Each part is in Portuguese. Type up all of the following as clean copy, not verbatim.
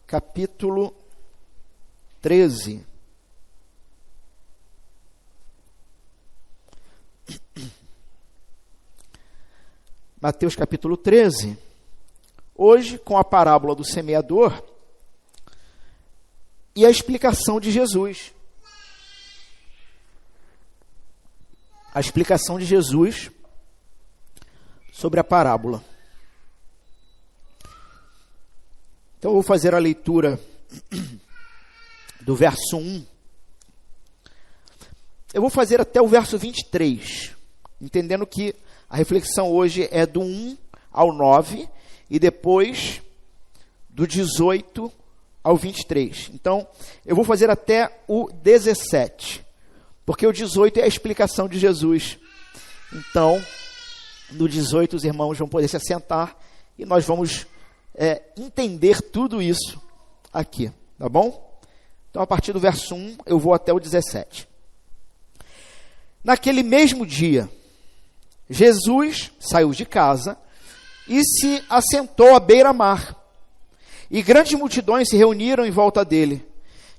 capítulo 13. Mateus capítulo 13, hoje com a parábola do semeador e a explicação de Jesus. A explicação de Jesus sobre a parábola. Então eu vou fazer a leitura do verso 1. Eu vou fazer até o verso 23, entendendo que a reflexão hoje é do 1 ao 9 e depois do 18 ao 23. Então, eu vou fazer até o 17, porque o 18 é a explicação de Jesus. Então, no 18 os irmãos vão poder se assentar e nós vamos entender tudo isso aqui, tá bom? Então, a partir do verso 1, eu vou até o 17. Naquele mesmo dia, Jesus saiu de casa e se assentou à beira-mar. E grandes multidões se reuniram em volta dele,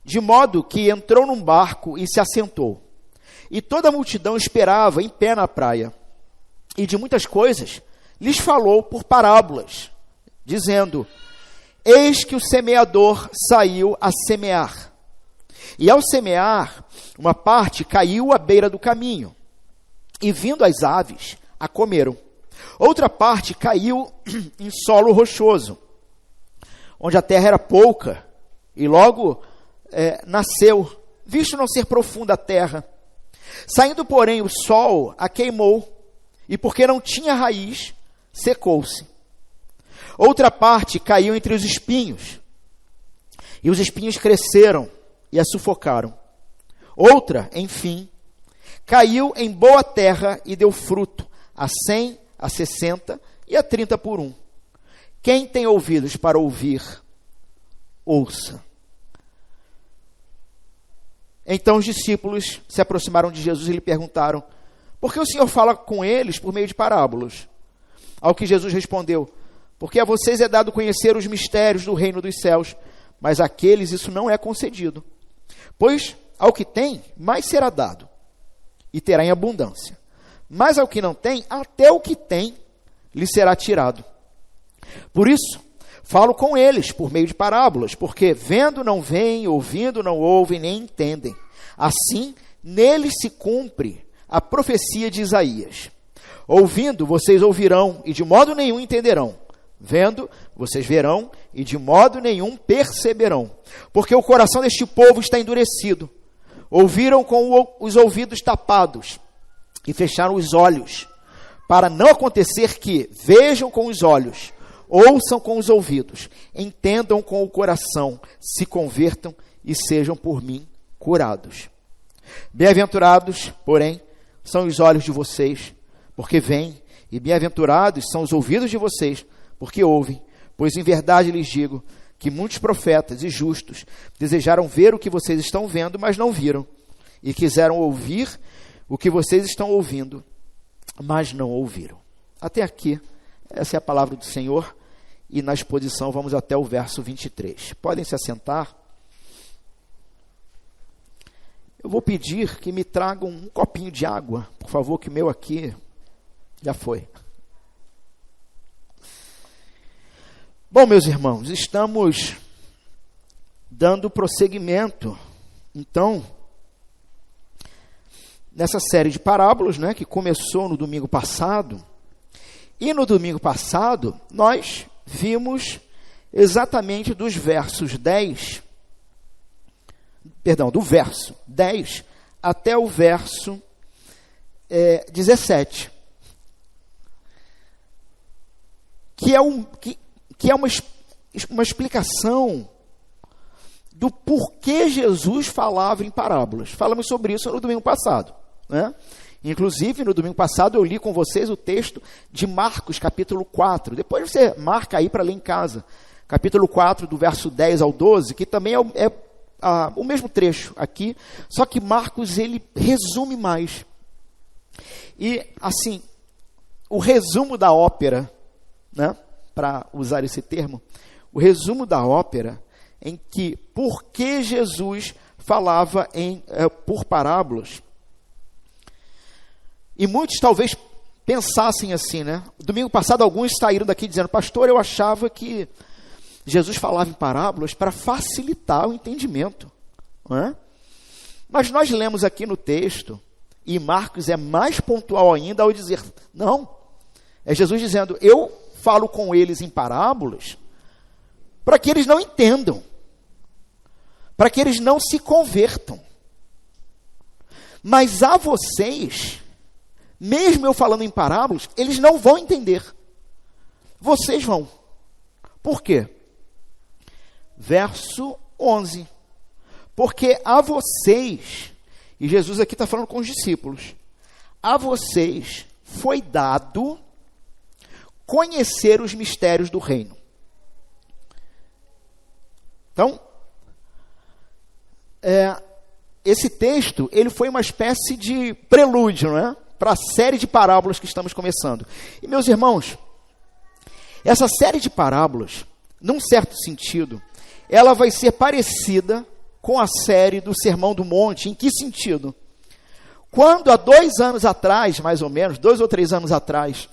de modo que entrou num barco e se assentou. E toda a multidão esperava em pé na praia. E de muitas coisas lhes falou por parábolas, dizendo: Eis que o semeador saiu a semear. E ao semear, uma parte caiu à beira do caminho, e vindo as aves, a comeram. Outra parte caiu em solo rochoso, onde a terra era pouca, e logo nasceu, visto não ser profunda a terra. Saindo, porém, o sol a queimou, e porque não tinha raiz, secou-se. Outra parte caiu entre os espinhos, e os espinhos cresceram e a sufocaram. Outra, enfim, caiu em boa terra e deu fruto, a 100, a 60 e a 30 por 1. Quem tem ouvidos para ouvir, ouça. Então os discípulos se aproximaram de Jesus e lhe perguntaram: por que o Senhor fala com eles por meio de parábolas? Ao que Jesus respondeu: porque a vocês é dado conhecer os mistérios do reino dos céus, mas àqueles isso não é concedido. Pois ao que tem, mais será dado, e terá em abundância. Mas ao que não tem, até o que tem lhe será tirado. Por isso, falo com eles por meio de parábolas, porque vendo não veem, ouvindo não ouvem, nem entendem. Assim, neles se cumpre a profecia de Isaías. Ouvindo, vocês ouvirão, e de modo nenhum entenderão. Vendo, vocês verão, e de modo nenhum perceberão. Porque o coração deste povo está endurecido. Ouviram com os ouvidos tapados, e fecharam os olhos, para não acontecer que vejam com os olhos, ouçam com os ouvidos, entendam com o coração, se convertam e sejam por mim curados. Bem-aventurados, porém, são os olhos de vocês, porque veem, e bem-aventurados são os ouvidos de vocês, porque ouvem. Pois em verdade lhes digo que muitos profetas e justos desejaram ver o que vocês estão vendo, mas não viram, e quiseram ouvir o que vocês estão ouvindo, mas não ouviram. Até aqui, essa é a palavra do Senhor, e na exposição vamos até o verso 23. Podem se assentar. Eu vou pedir que me tragam um copinho de água, por favor, que o meu aqui já foi. Bom, meus irmãos, estamos dando prosseguimento, então, nessa série de parábolas, né, que começou no domingo passado. E no domingo passado, nós vimos exatamente do verso 10 até o verso 17, que é uma explicação do porquê Jesus falava em parábolas. Falamos sobre isso no domingo passado, né? Inclusive, no domingo passado eu li com vocês o texto de Marcos, capítulo 4. Depois você marca aí para ler em casa. Capítulo 4, do verso 10 ao 12, que também é o mesmo trecho aqui, só que Marcos, ele resume mais. E, assim, o resumo da ópera, né, para usar esse termo, o resumo da ópera em que, por que Jesus falava por parábolas? E muitos talvez pensassem assim, né? Domingo passado alguns saíram daqui dizendo: pastor, eu achava que Jesus falava em parábolas para facilitar o entendimento, não é? Mas nós lemos aqui no texto, e Marcos é mais pontual ainda ao dizer: não, é Jesus dizendo: eu falo com eles em parábolas para que eles não entendam, para que eles não se convertam. Mas a vocês, mesmo eu falando em parábolas, eles não vão entender. Vocês vão. Por quê? Verso 11. Porque a vocês, e Jesus aqui está falando com os discípulos, a vocês foi dado conhecer os mistérios do reino. Então, esse texto, ele foi uma espécie de prelúdio, não é? Para a série de parábolas que estamos começando. E, meus irmãos, essa série de parábolas, num certo sentido, ela vai ser parecida com a série do Sermão do Monte. Em que sentido? Quando há 2 anos atrás, mais ou menos, 2 ou 3 anos atrás,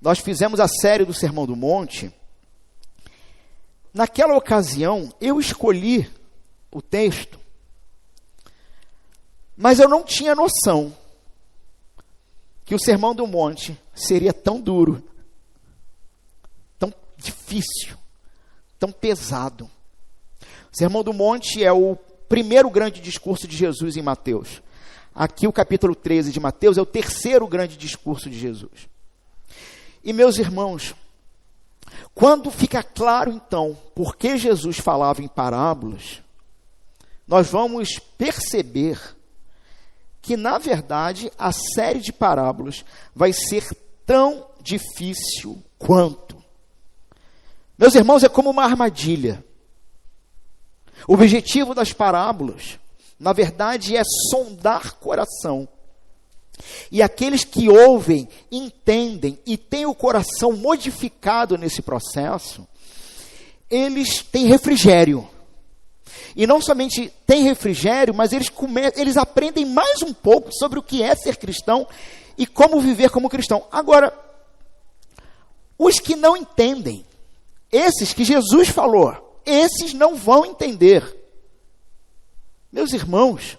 nós fizemos a série do Sermão do Monte, naquela ocasião, eu escolhi o texto, mas eu não tinha noção que o Sermão do Monte seria tão duro, tão difícil, tão pesado. O Sermão do Monte é o primeiro grande discurso de Jesus em Mateus. Aqui o capítulo 13 de Mateus é o terceiro grande discurso de Jesus. E, meus irmãos, quando fica claro, então, por que Jesus falava em parábolas, nós vamos perceber que, na verdade, a série de parábolas vai ser tão difícil quanto. Meus irmãos, é como uma armadilha. O objetivo das parábolas, na verdade, é sondar coração. E aqueles que ouvem, entendem e têm o coração modificado nesse processo, eles têm refrigério. E não somente têm refrigério, mas eles aprendem mais um pouco sobre o que é ser cristão e como viver como cristão. Agora, os que não entendem, esses que Jesus falou, esses não vão entender. Meus irmãos,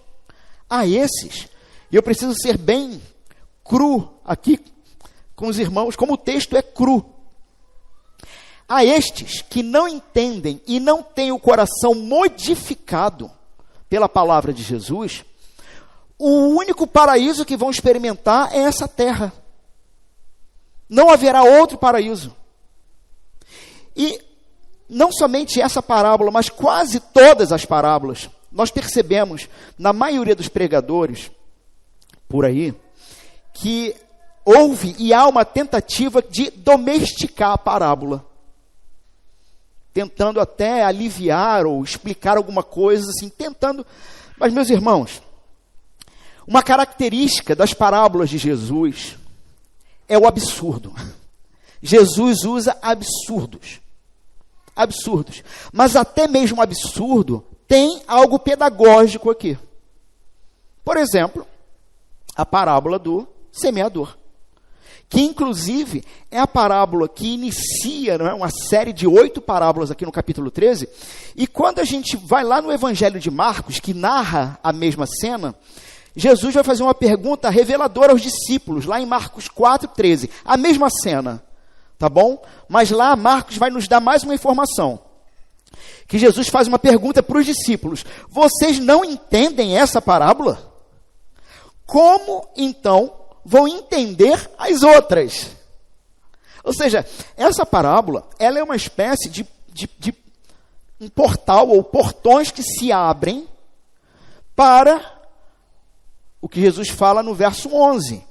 a esses, e eu preciso ser bem cru aqui com os irmãos, como o texto é cru. A estes que não entendem e não têm o coração modificado pela palavra de Jesus, o único paraíso que vão experimentar é essa terra. Não haverá outro paraíso. E não somente essa parábola, mas quase todas as parábolas, nós percebemos, na maioria dos pregadores, por aí, que houve e há uma tentativa de domesticar a parábola, tentando até aliviar ou explicar alguma coisa, assim, tentando. Mas, meus irmãos, uma característica das parábolas de Jesus é o absurdo. Jesus usa absurdos. Absurdos. Mas até mesmo absurdo tem algo pedagógico aqui. Por exemplo, a parábola do semeador, que inclusive é a parábola que inicia, não é, uma série de 8 parábolas aqui no capítulo 13, e quando a gente vai lá no Evangelho de Marcos, que narra a mesma cena, Jesus vai fazer uma pergunta reveladora aos discípulos, lá em Marcos 4:13, a mesma cena, tá bom? Mas lá Marcos vai nos dar mais uma informação, que Jesus faz uma pergunta para os discípulos: vocês não entendem essa parábola? Como, então, vão entender as outras? Ou seja, essa parábola, ela é uma espécie de um portal, ou portões que se abrem para o que Jesus fala no verso 11.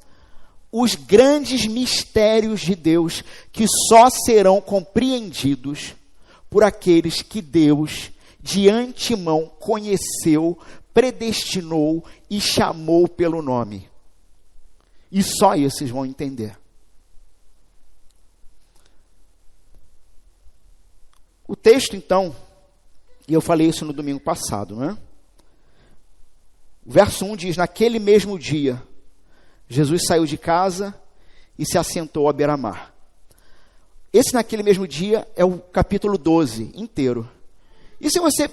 Os grandes mistérios de Deus, que só serão compreendidos por aqueles que Deus, de antemão, conheceu, predestinou e chamou pelo nome. E só esses vão entender. O texto, então, E eu falei isso no domingo passado, né? O verso 1 diz: naquele mesmo dia, Jesus saiu de casa e se assentou à beira-mar. Esse naquele mesmo dia é o capítulo 12 inteiro. E se você...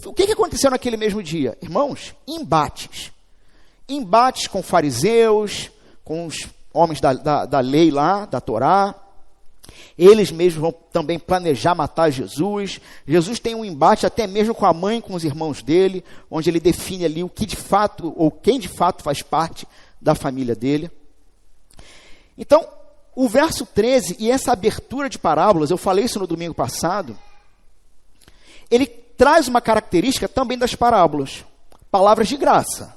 O que aconteceu naquele mesmo dia? Irmãos, embates. Embates com fariseus, com os homens da lei lá, da Torá. Eles mesmos vão também planejar matar Jesus. Jesus tem um embate até mesmo com a mãe, com os irmãos dele, onde ele define ali o que de fato, ou quem de fato faz parte da família dele. Então, o verso 13 e essa abertura de parábolas, eu falei isso no domingo passado, ele traz uma característica também das parábolas. Palavras de graça,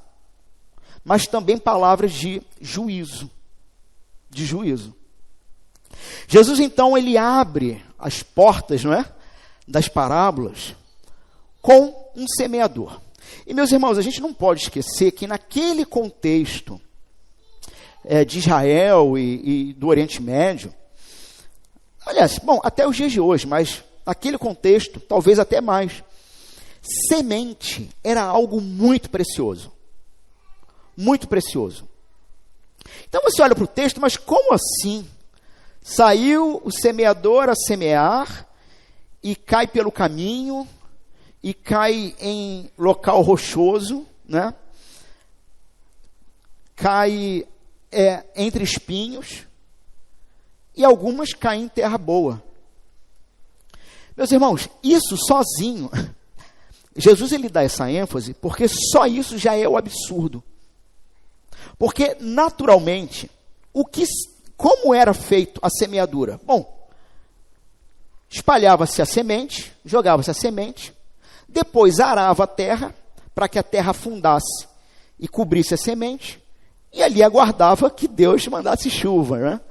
mas também palavras de juízo. De juízo. Jesus, então, ele abre as portas, não é, das parábolas com um semeador. E, meus irmãos, a gente não pode esquecer que naquele contexto de Israel e do Oriente Médio, aliás, bom, até os dias de hoje, mas naquele contexto, talvez até mais, semente era algo muito precioso. Muito precioso. Então você olha para o texto, mas como assim? Saiu o semeador a semear e cai pelo caminho e cai em local rochoso, né? Cai entre espinhos e algumas caem em terra boa. Meus irmãos, isso sozinho, Jesus ele dá essa ênfase porque só isso já é o absurdo. Porque naturalmente, como era feito a semeadura? Bom, espalhava-se a semente, jogava-se a semente, depois arava a terra, para que a terra afundasse e cobrisse a semente, e ali aguardava que Deus mandasse chuva, né?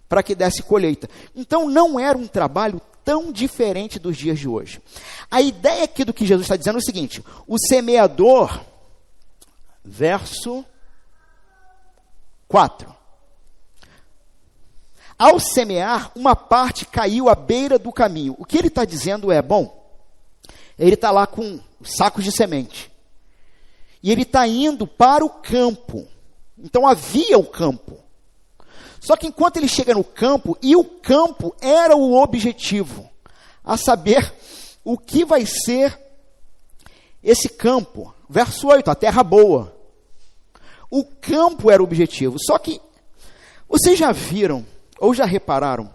Para que desse colheita. Então não era um trabalho tão diferente dos dias de hoje. A ideia aqui do que Jesus está dizendo é o seguinte: o semeador, verso 4. Ao semear, uma parte caiu à beira do caminho. O que ele está dizendo é, bom, ele está lá com sacos de semente. E ele está indo para o campo. Então havia o campo. Só que enquanto ele chega no campo, e o campo era o objetivo, a saber, o que vai ser esse campo. Verso 8, a terra boa. O campo era o objetivo. Só que, vocês já viram, ou já repararam,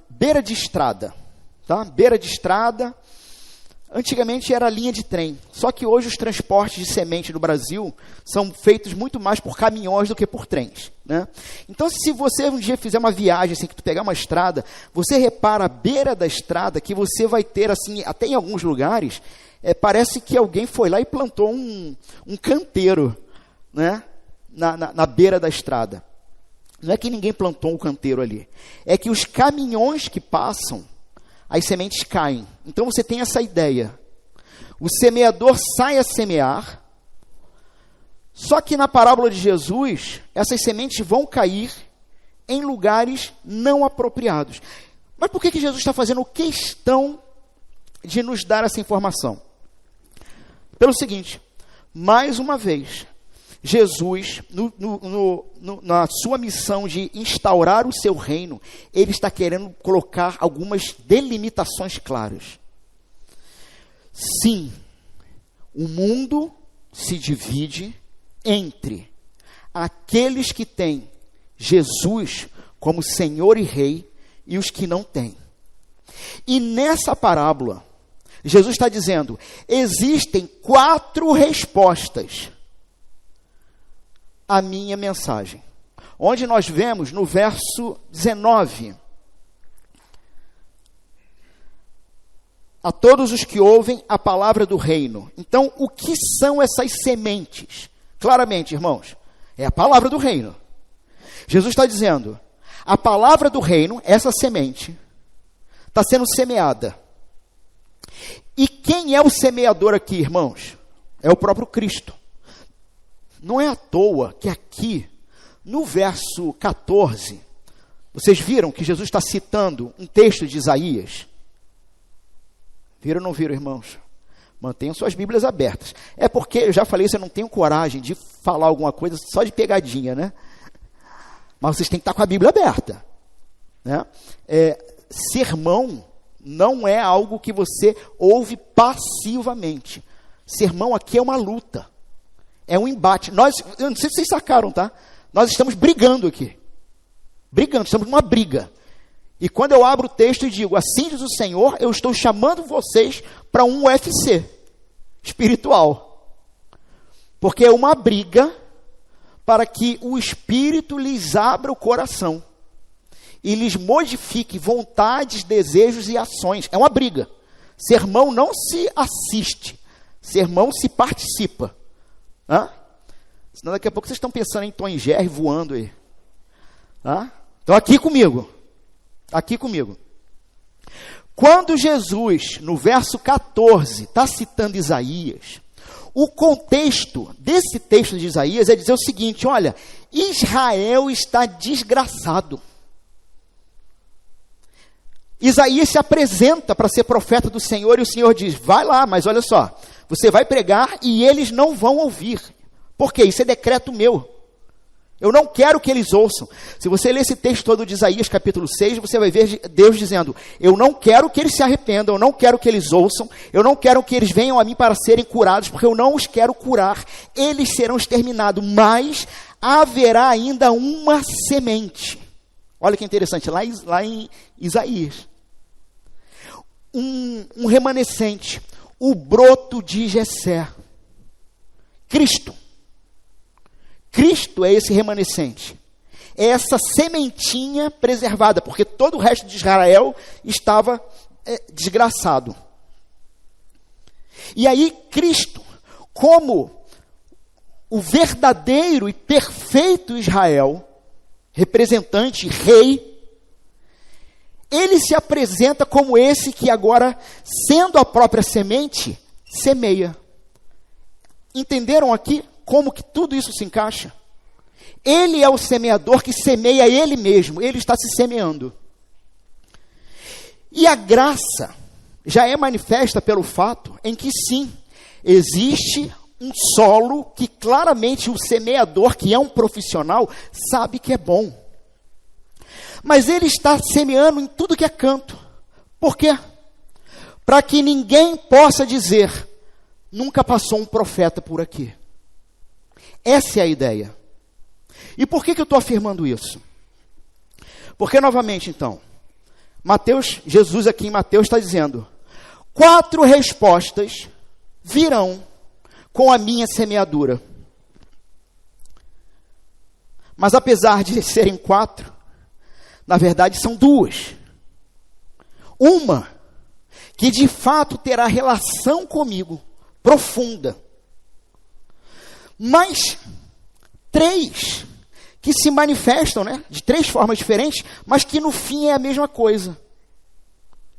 beira de estrada, tá? Beira de estrada, antigamente era linha de trem, só que hoje os transportes de semente no Brasil são feitos muito mais por caminhões do que por trens, né? Então, se você um dia fizer uma viagem, assim, que tu pegar uma estrada, você repara a beira da estrada, que você vai ter, assim, até em alguns lugares, parece que alguém foi lá e plantou um canteiro, né? Na beira da estrada. Não é que ninguém plantou um canteiro ali, é que os caminhões que passam, as sementes caem. Então você tem essa ideia. O semeador sai a semear, só que na parábola de Jesus, essas sementes vão cair em lugares não apropriados. Mas por que Jesus está fazendo questão de nos dar essa informação? Pelo seguinte, mais uma vez, Jesus, na sua missão de instaurar o seu reino, ele está querendo colocar algumas delimitações claras. Sim, o mundo se divide entre aqueles que têm Jesus como Senhor e Rei e os que não têm. E nessa parábola, Jesus está dizendo, existem 4 respostas a minha mensagem. Onde nós vemos no verso 19. A todos os que ouvem a palavra do reino. Então, o que são essas sementes? Claramente, irmãos, é a palavra do reino. Jesus está dizendo, a palavra do reino, essa semente, está sendo semeada. E quem é o semeador aqui, irmãos? É o próprio Cristo. Não é à toa que aqui, no verso 14, vocês viram que Jesus está citando um texto de Isaías? Viram ou não viram, irmãos? Mantenham suas Bíblias abertas. É porque, eu já falei isso, eu não tenho coragem de falar alguma coisa só de pegadinha, né? Mas vocês têm que estar com a Bíblia aberta, né? Sermão não é algo que você ouve passivamente. Sermão aqui é uma luta. É um embate. Eu não sei se vocês sacaram, tá? Nós estamos brigando aqui. Brigando, estamos numa briga. E quando eu abro o texto e digo, assim diz o Senhor, eu estou chamando vocês para um UFC espiritual. Porque é uma briga para que o Espírito lhes abra o coração e lhes modifique vontades, desejos e ações. É uma briga. Sermão não se assiste, sermão se participa. Senão daqui a pouco vocês estão pensando em Tom e Jerry voando aí. Então aqui comigo. Aqui comigo. Quando Jesus, no verso 14, está citando Isaías, o contexto desse texto de Isaías é dizer o seguinte: olha, Israel está desgraçado. Isaías se apresenta para ser profeta do Senhor e o Senhor diz, vai lá, mas olha só, você vai pregar e eles não vão ouvir. Por quê? Isso é decreto meu. Eu não quero que eles ouçam. Se você ler esse texto todo de Isaías capítulo 6, você vai ver Deus dizendo, eu não quero que eles se arrependam, eu não quero que eles ouçam, eu não quero que eles venham a mim para serem curados, porque eu não os quero curar, eles serão exterminados, mas haverá ainda uma semente. Olha que interessante, lá em Isaías. Um remanescente, o broto de Jessé. Cristo é esse remanescente, é essa sementinha preservada, porque todo o resto de Israel estava desgraçado. E aí Cristo, como o verdadeiro e perfeito Israel, representante, rei, ele se apresenta como esse que agora, sendo a própria semente, semeia. Entenderam aqui como que tudo isso se encaixa? Ele é o semeador que semeia ele mesmo, ele está se semeando. E a graça já é manifesta pelo fato em que sim, existe um solo que claramente o semeador, que é um profissional, sabe que é bom. Mas ele está semeando em tudo que é canto. Por quê? Para que ninguém possa dizer, nunca passou um profeta por aqui. Essa é a ideia. E por que eu estou afirmando isso? Porque, novamente, então, Jesus aqui em Mateus está dizendo, 4 respostas virão com a minha semeadura. Mas apesar de serem 4, na verdade são 2. Uma, que de fato terá relação comigo, profunda. Mas 3 que se manifestam, né, de 3 formas diferentes, mas que no fim é a mesma coisa.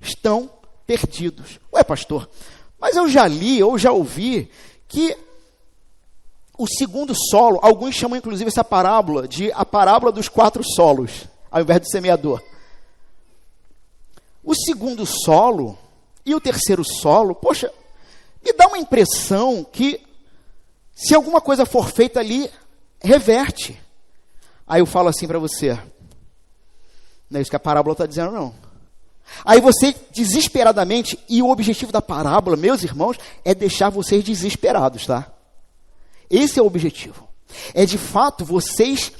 Estão perdidos. Ué, pastor, mas eu já li ou já ouvi que o segundo solo, alguns chamam inclusive essa parábola de a parábola dos 4 solos, ao invés do semeador. O segundo solo e o terceiro solo, poxa, me dá uma impressão que se alguma coisa for feita ali, reverte. Aí eu falo assim para você, não é isso que a parábola está dizendo, não. Aí você, desesperadamente, e o objetivo da parábola, meus irmãos, é deixar vocês desesperados, tá? Esse é o objetivo. É de fato vocês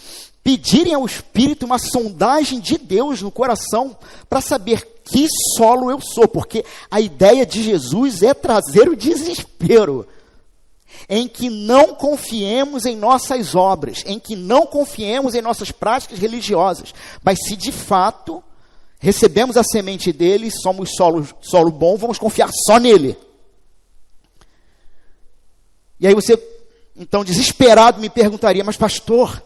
pedirem ao Espírito uma sondagem de Deus no coração para saber que solo eu sou, porque a ideia de Jesus é trazer o desespero, em que não confiemos em nossas obras, em que não confiemos em nossas práticas religiosas, mas se de fato recebemos a semente dele, somos solo bom, vamos confiar só nele. E aí você, então, desesperado, me perguntaria, mas pastor,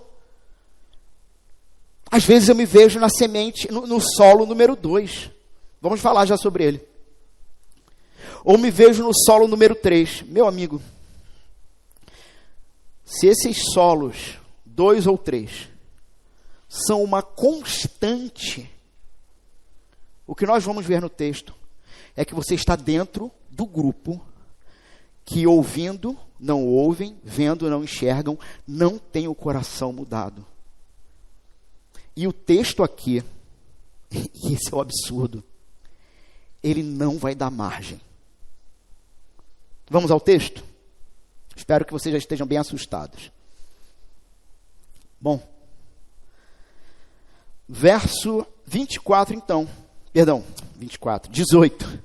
às vezes eu me vejo na semente, no solo número 2. Vamos falar já sobre ele. Ou me vejo no solo número 3. Meu amigo, se esses solos, 2 ou 3, são uma constante, o que nós vamos ver no texto, é que você está dentro do grupo que ouvindo não ouvem, vendo não enxergam, não tem o coração mudado. E o texto aqui, e esse é o absurdo, ele não vai dar margem. Vamos ao texto? Espero que vocês já estejam bem assustados. Bom, verso 24 então, 18.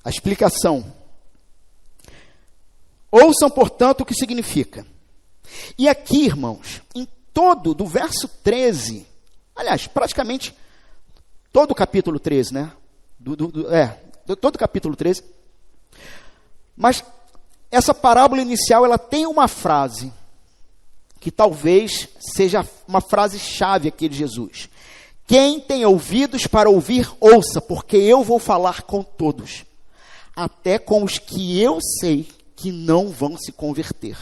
A explicação. Ouçam, portanto, o que significa. E aqui, irmãos, em todo, do verso 13, aliás, praticamente todo o capítulo 13, né? Todo o capítulo 13. Mas essa parábola inicial, ela tem uma frase que talvez seja uma frase-chave aqui de Jesus. Quem tem ouvidos para ouvir, ouça, porque eu vou falar com todos, até com os que eu sei que não vão se converter.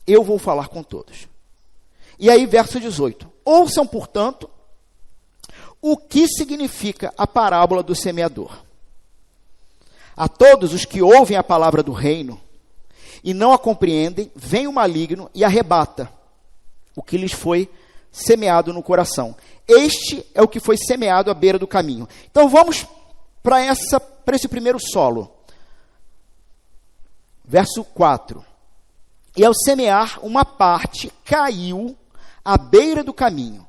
Eu vou falar com todos. E aí, verso 18. Ouçam, portanto, o que significa a parábola do semeador. A todos os que ouvem a palavra do reino e não a compreendem, vem o maligno e arrebata o que lhes foi semeado no coração. Este é o que foi semeado à beira do caminho. Então vamos para esse primeiro solo. Verso 4. E ao semear, uma parte caiu à beira do caminho,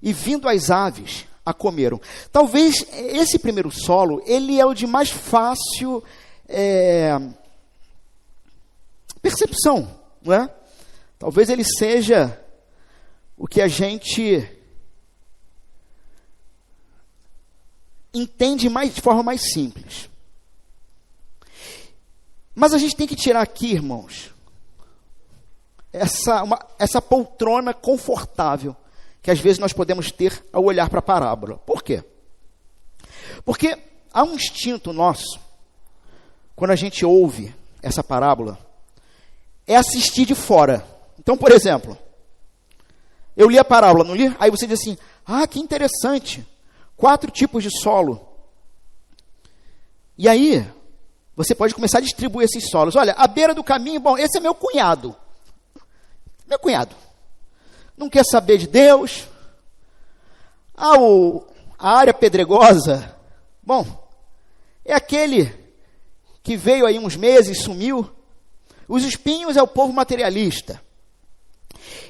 e vindo as aves, a comeram. Talvez esse primeiro solo, ele é o de mais fácil percepção, não é? Talvez ele seja o que a gente entende de forma mais simples. Mas a gente tem que tirar aqui, irmãos, essa poltrona confortável que às vezes nós podemos ter ao olhar para a parábola. Por quê? Porque há um instinto nosso, quando a gente ouve essa parábola, é assistir de fora. Então, por exemplo, eu li a parábola, não li? Aí você diz assim, que interessante, 4 tipos de solo. E aí, você pode começar a distribuir esses solos. Olha, à beira do caminho, bom, esse é meu cunhado. Meu cunhado. Não quer saber de Deus. A área pedregosa, bom, é aquele que veio aí uns meses, sumiu. Os espinhos é o povo materialista.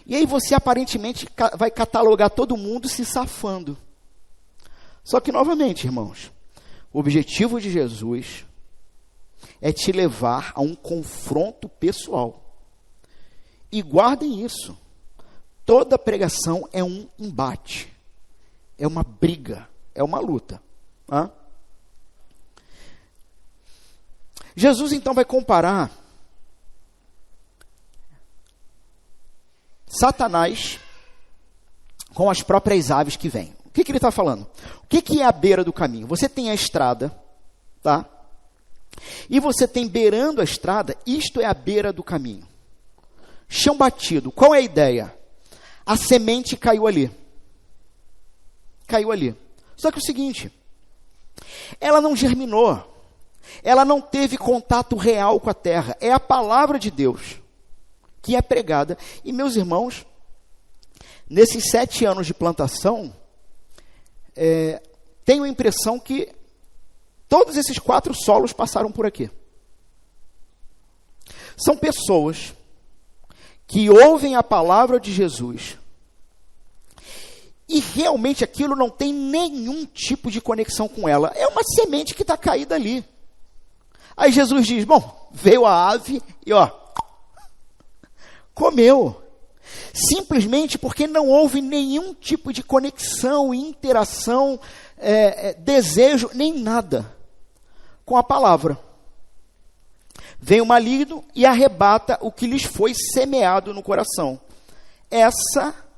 E aí você aparentemente vai catalogar todo mundo se safando. Só que, novamente, irmãos, o objetivo de Jesus é te levar a um confronto pessoal. E guardem isso. Toda pregação é um embate. É uma briga. É uma luta. Jesus, então, vai comparar Satanás com as próprias aves que vêm. O que ele está falando? O que é a beira do caminho? Você tem a estrada, tá? E você tem beirando a estrada, isto é a beira do caminho. Chão batido. Qual é a ideia? A semente caiu ali. Caiu ali. Só que é o seguinte, ela não germinou. Ela não teve contato real com a terra. É a palavra de Deus que é pregada. E, meus irmãos, nesses 7 anos de plantação, tenho a impressão que todos esses 4 solos passaram por aqui. São pessoas que ouvem a palavra de Jesus e realmente aquilo não tem nenhum tipo de conexão com ela. É uma semente que está caída ali. Aí Jesus diz, bom, veio a ave e comeu. Simplesmente porque não houve nenhum tipo de conexão, interação, desejo, nem nada com a palavra. Vem o maligno e arrebata o que lhes foi semeado no coração.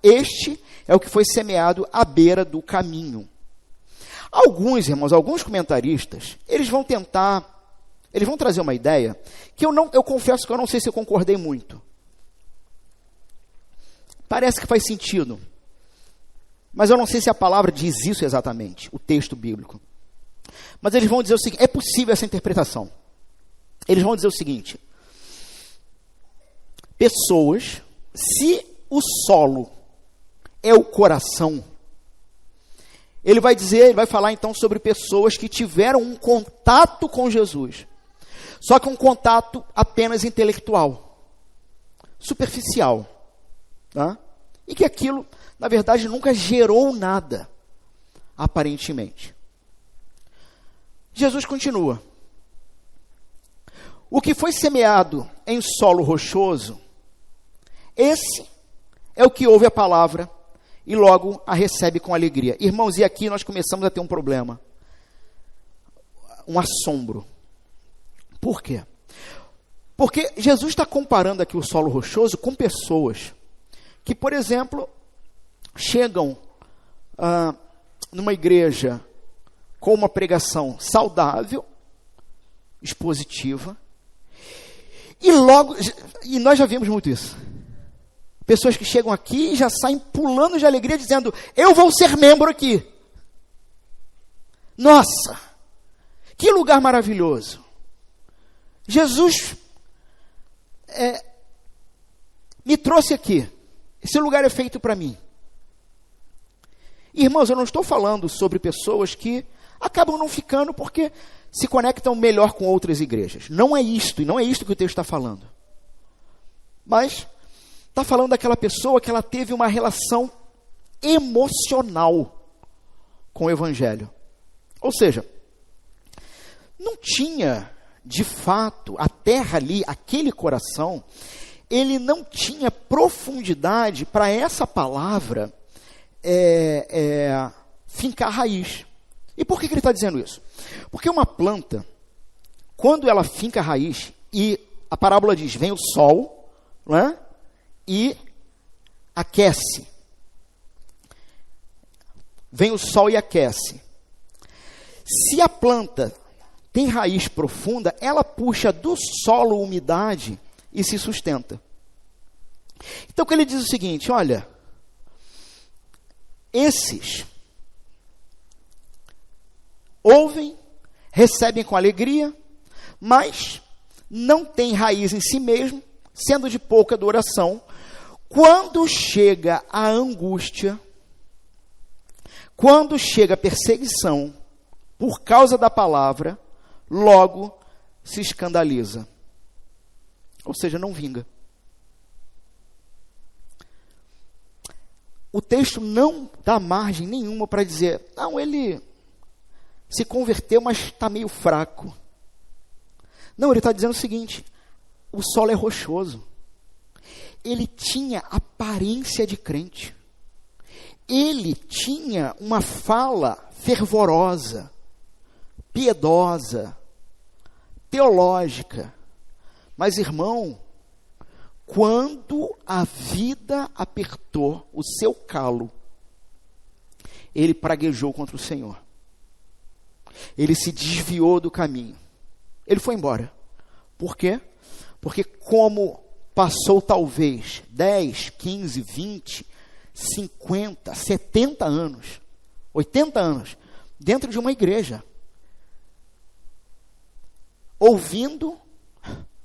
Este é o que foi semeado à beira do caminho. Alguns, irmãos, alguns comentaristas, eles vão trazer uma ideia que eu confesso que eu não sei se eu concordei muito. Parece que faz sentido, mas eu não sei se a palavra diz isso exatamente, o texto bíblico. Mas eles vão dizer o seguinte, é possível essa interpretação. Eles vão dizer o seguinte, pessoas, se o solo é o coração, ele vai falar então sobre pessoas que tiveram um contato com Jesus, só que um contato apenas intelectual, superficial, tá? E que aquilo, na verdade, nunca gerou nada, aparentemente. Jesus continua. O que foi semeado em solo rochoso, esse é o que ouve a palavra e logo a recebe com alegria. Irmãos, e aqui nós começamos a ter um problema, um assombro. Por quê? Porque Jesus está comparando aqui o solo rochoso com pessoas que, por exemplo, chegam numa igreja com uma pregação saudável, expositiva, e nós já vimos muito isso. Pessoas que chegam aqui e já saem pulando de alegria, dizendo, eu vou ser membro aqui. Nossa, que lugar maravilhoso. Jesus me trouxe aqui. Esse lugar é feito para mim. Irmãos, eu não estou falando sobre pessoas que acabam não ficando porque se conectam melhor com outras igrejas. Não é isto, e não é isto que o texto está falando. Mas está falando daquela pessoa que ela teve uma relação emocional com o Evangelho. Ou seja, não tinha, de fato, a terra ali, aquele coração, ele não tinha profundidade para essa palavra fincar raiz. E por que ele está dizendo isso? Porque uma planta, quando ela finca raiz, e a parábola diz, vem o sol, não é? E aquece. Vem o sol e aquece. Se a planta tem raiz profunda, ela puxa do solo umidade e se sustenta. Então, o que ele diz é o seguinte, olha, esses ouvem, recebem com alegria, mas não têm raiz em si mesmo, sendo de pouca adoração. Quando chega a angústia, quando chega a perseguição, por causa da palavra, logo se escandaliza. Ou seja, não vinga. O texto não dá margem nenhuma para dizer, não, ele se converteu, mas está meio fraco. Não, ele está dizendo o seguinte, o solo é rochoso. Ele tinha aparência de crente. Ele tinha uma fala fervorosa, piedosa, teológica. Mas, irmão, quando a vida apertou o seu calo, ele praguejou contra o Senhor. Ele se desviou do caminho. Ele foi embora. Por quê? Porque como passou talvez 10, 15, 20, 50, 70 anos, 80 anos, dentro de uma igreja, ouvindo,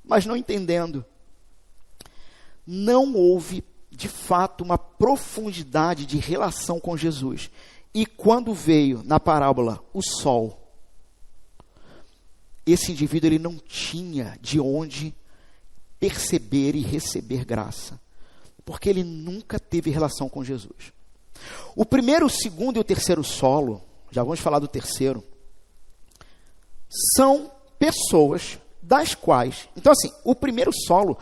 mas não entendendo. Não houve, de fato, uma profundidade de relação com Jesus. E quando veio, na parábola, o sol, esse indivíduo ele não tinha de onde perceber e receber graça, porque ele nunca teve relação com Jesus. O primeiro, o segundo e o terceiro solo, já vamos falar do terceiro, são pessoas das quais, então assim, o primeiro solo,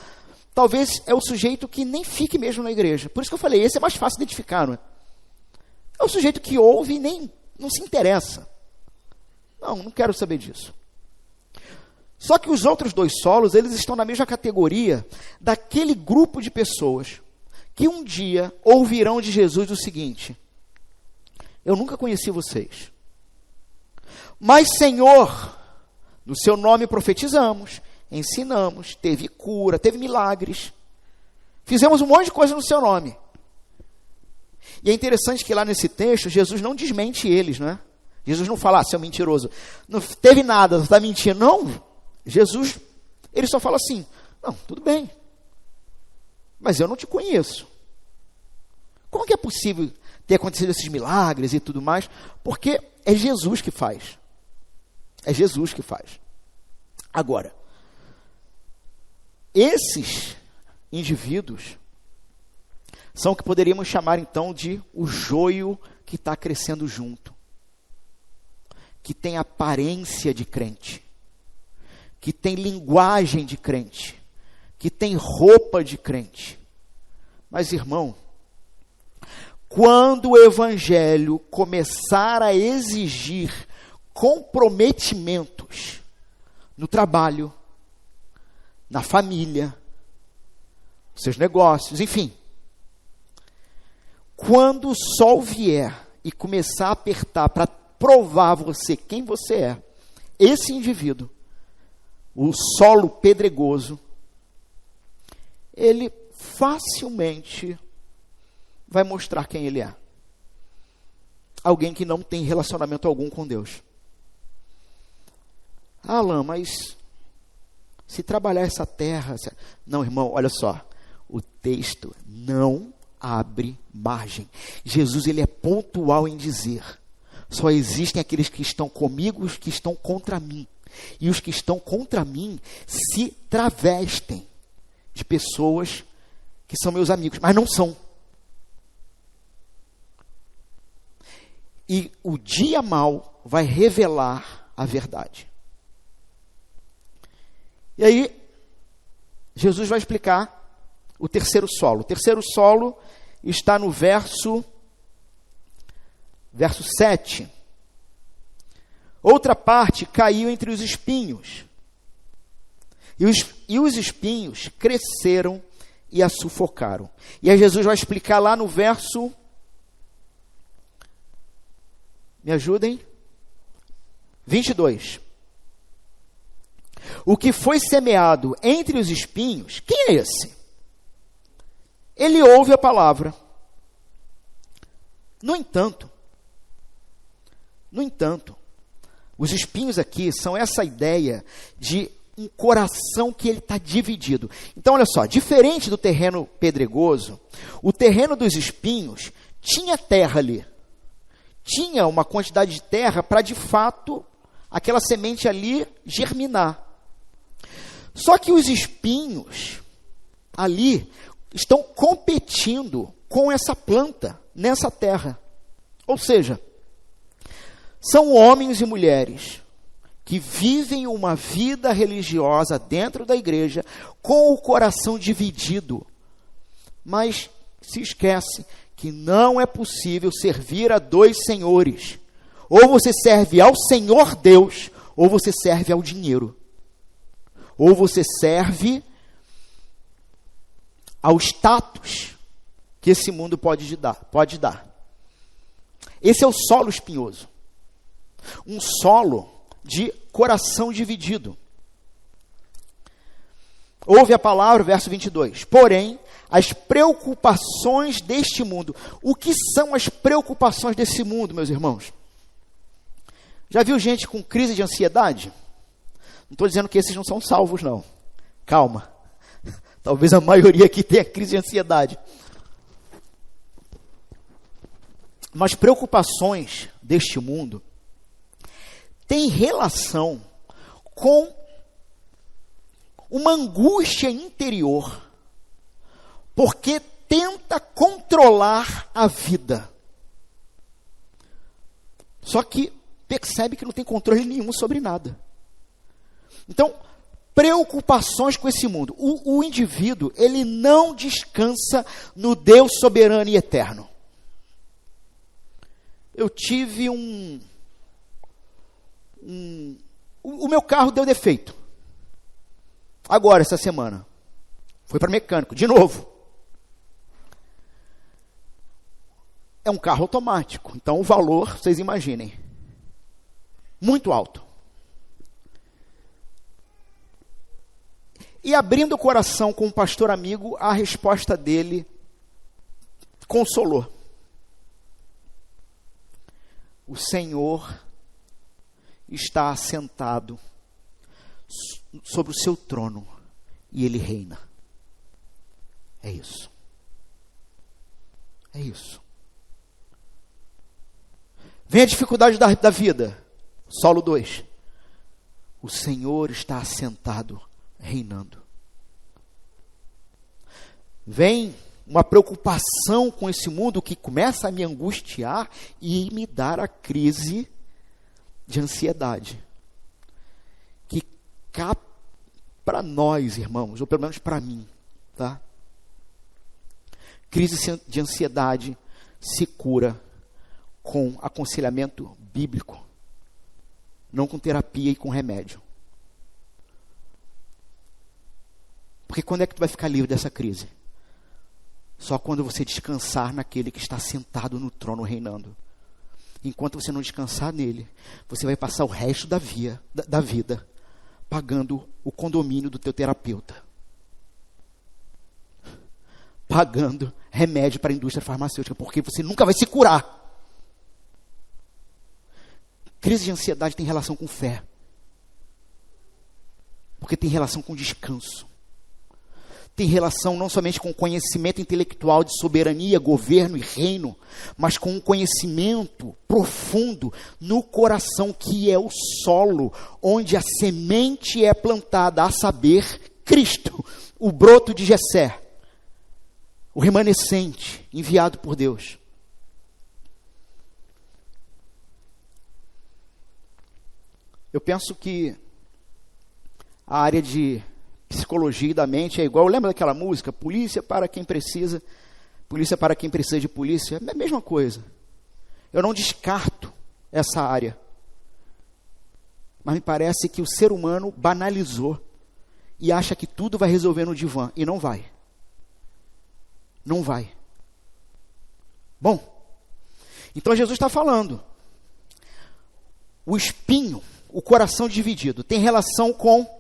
talvez é o sujeito que nem fique mesmo na igreja, por isso que eu falei, esse é mais fácil de identificar, não é? É o sujeito que ouve e nem, não se interessa. Não quero saber disso. Só que os outros dois solos, eles estão na mesma categoria daquele grupo de pessoas que um dia ouvirão de Jesus o seguinte, eu nunca conheci vocês, mas Senhor, no seu nome profetizamos, ensinamos, teve cura, teve milagres, fizemos um monte de coisa no seu nome. E é interessante que lá nesse texto, Jesus não desmente eles, não é? Jesus não fala, seu mentiroso, não teve nada, você está mentindo. Não, Jesus, ele só fala assim, não, tudo bem, mas eu não te conheço. Como que é possível ter acontecido esses milagres e tudo mais? Porque é Jesus que faz. É Jesus que faz. Agora, esses indivíduos são o que poderíamos chamar então de o joio que está crescendo junto, que tem aparência de crente, que tem linguagem de crente, que tem roupa de crente. Mas, irmão, quando o evangelho começar a exigir comprometimentos no trabalho, na família, nos seus negócios, enfim, quando o sol vier e começar a apertar para provar você quem você é, esse indivíduo, o solo pedregoso, ele facilmente vai mostrar quem ele é. Alguém que não tem relacionamento algum com Deus. Alan, mas se trabalhar essa terra... Não, irmão, olha só. O texto não abre margem. Jesus, ele é pontual em dizer: só existem aqueles que estão comigo, os que estão contra mim. E os que estão contra mim se travestem de pessoas que são meus amigos, mas não são. E o dia mau vai revelar a verdade. E aí, Jesus vai explicar o terceiro solo. O terceiro solo está no verso 7. Outra parte caiu entre os espinhos. E os espinhos cresceram e a sufocaram. E aí Jesus vai explicar lá no verso... Me ajudem? 22. O que foi semeado entre os espinhos, quem é esse? Ele ouve a palavra. No entanto, os espinhos aqui são essa ideia de um coração que ele está dividido. Então, olha só, diferente do terreno pedregoso, o terreno dos espinhos tinha terra ali. Tinha uma quantidade de terra para, de fato, aquela semente ali germinar. Só que os espinhos ali estão competindo com essa planta nessa terra. Ou seja, são homens e mulheres que vivem uma vida religiosa dentro da igreja com o coração dividido, mas se esquece que não é possível servir a dois senhores. Ou você serve ao Senhor Deus, ou você serve ao dinheiro. Ou você serve ao status que esse mundo pode dar. Esse é o solo espinhoso. Um solo de coração dividido. Ouve a palavra, verso 22. Porém, as preocupações deste mundo. O que são as preocupações desse mundo, meus irmãos? Já viu gente com crise de ansiedade? Não estou dizendo que esses não são salvos, não. Calma. Talvez a maioria aqui tenha crise de ansiedade. Mas preocupações deste mundo têm relação com uma angústia interior, porque tenta controlar a vida. Só que percebe que não tem controle nenhum sobre nada. Então, preocupações com esse mundo. O indivíduo, ele não descansa no Deus soberano e eterno. Eu tive o meu carro deu defeito. Agora, essa semana. Foi para mecânico, de novo. É um carro automático. Então, o valor, vocês imaginem, muito alto. E abrindo o coração com um pastor amigo, a resposta dele consolou. O Senhor está assentado sobre o seu trono e ele reina. É isso. É isso. Vem a dificuldade da vida. Solo 2. O Senhor está assentado, reinando. Vem uma preocupação com esse mundo que começa a me angustiar e me dar a crise de ansiedade. Que cá para nós, irmãos, ou pelo menos para mim, tá? Crise de ansiedade se cura com aconselhamento bíblico, não com terapia e com remédio. Porque quando é que tu vai ficar livre dessa crise? Só quando você descansar naquele que está sentado no trono reinando. Enquanto você não descansar nele, você vai passar o resto da vida pagando o condomínio do teu terapeuta. Pagando remédio para a indústria farmacêutica, porque você nunca vai se curar. Crise de ansiedade tem relação com fé. Porque tem relação com descanso. Tem relação não somente com conhecimento intelectual de soberania, governo e reino, mas com um conhecimento profundo no coração, que é o solo onde a semente é plantada, a saber, Cristo, o broto de Jessé, o remanescente enviado por Deus. Eu penso que a área de psicologia da mente é igual, lembra daquela música? Polícia para quem precisa de polícia. É a mesma coisa. Eu não descarto essa área. Mas me parece que o ser humano banalizou e acha que tudo vai resolver no divã. E não vai. Não vai. Bom, então Jesus está falando. O espinho, o coração dividido, tem relação com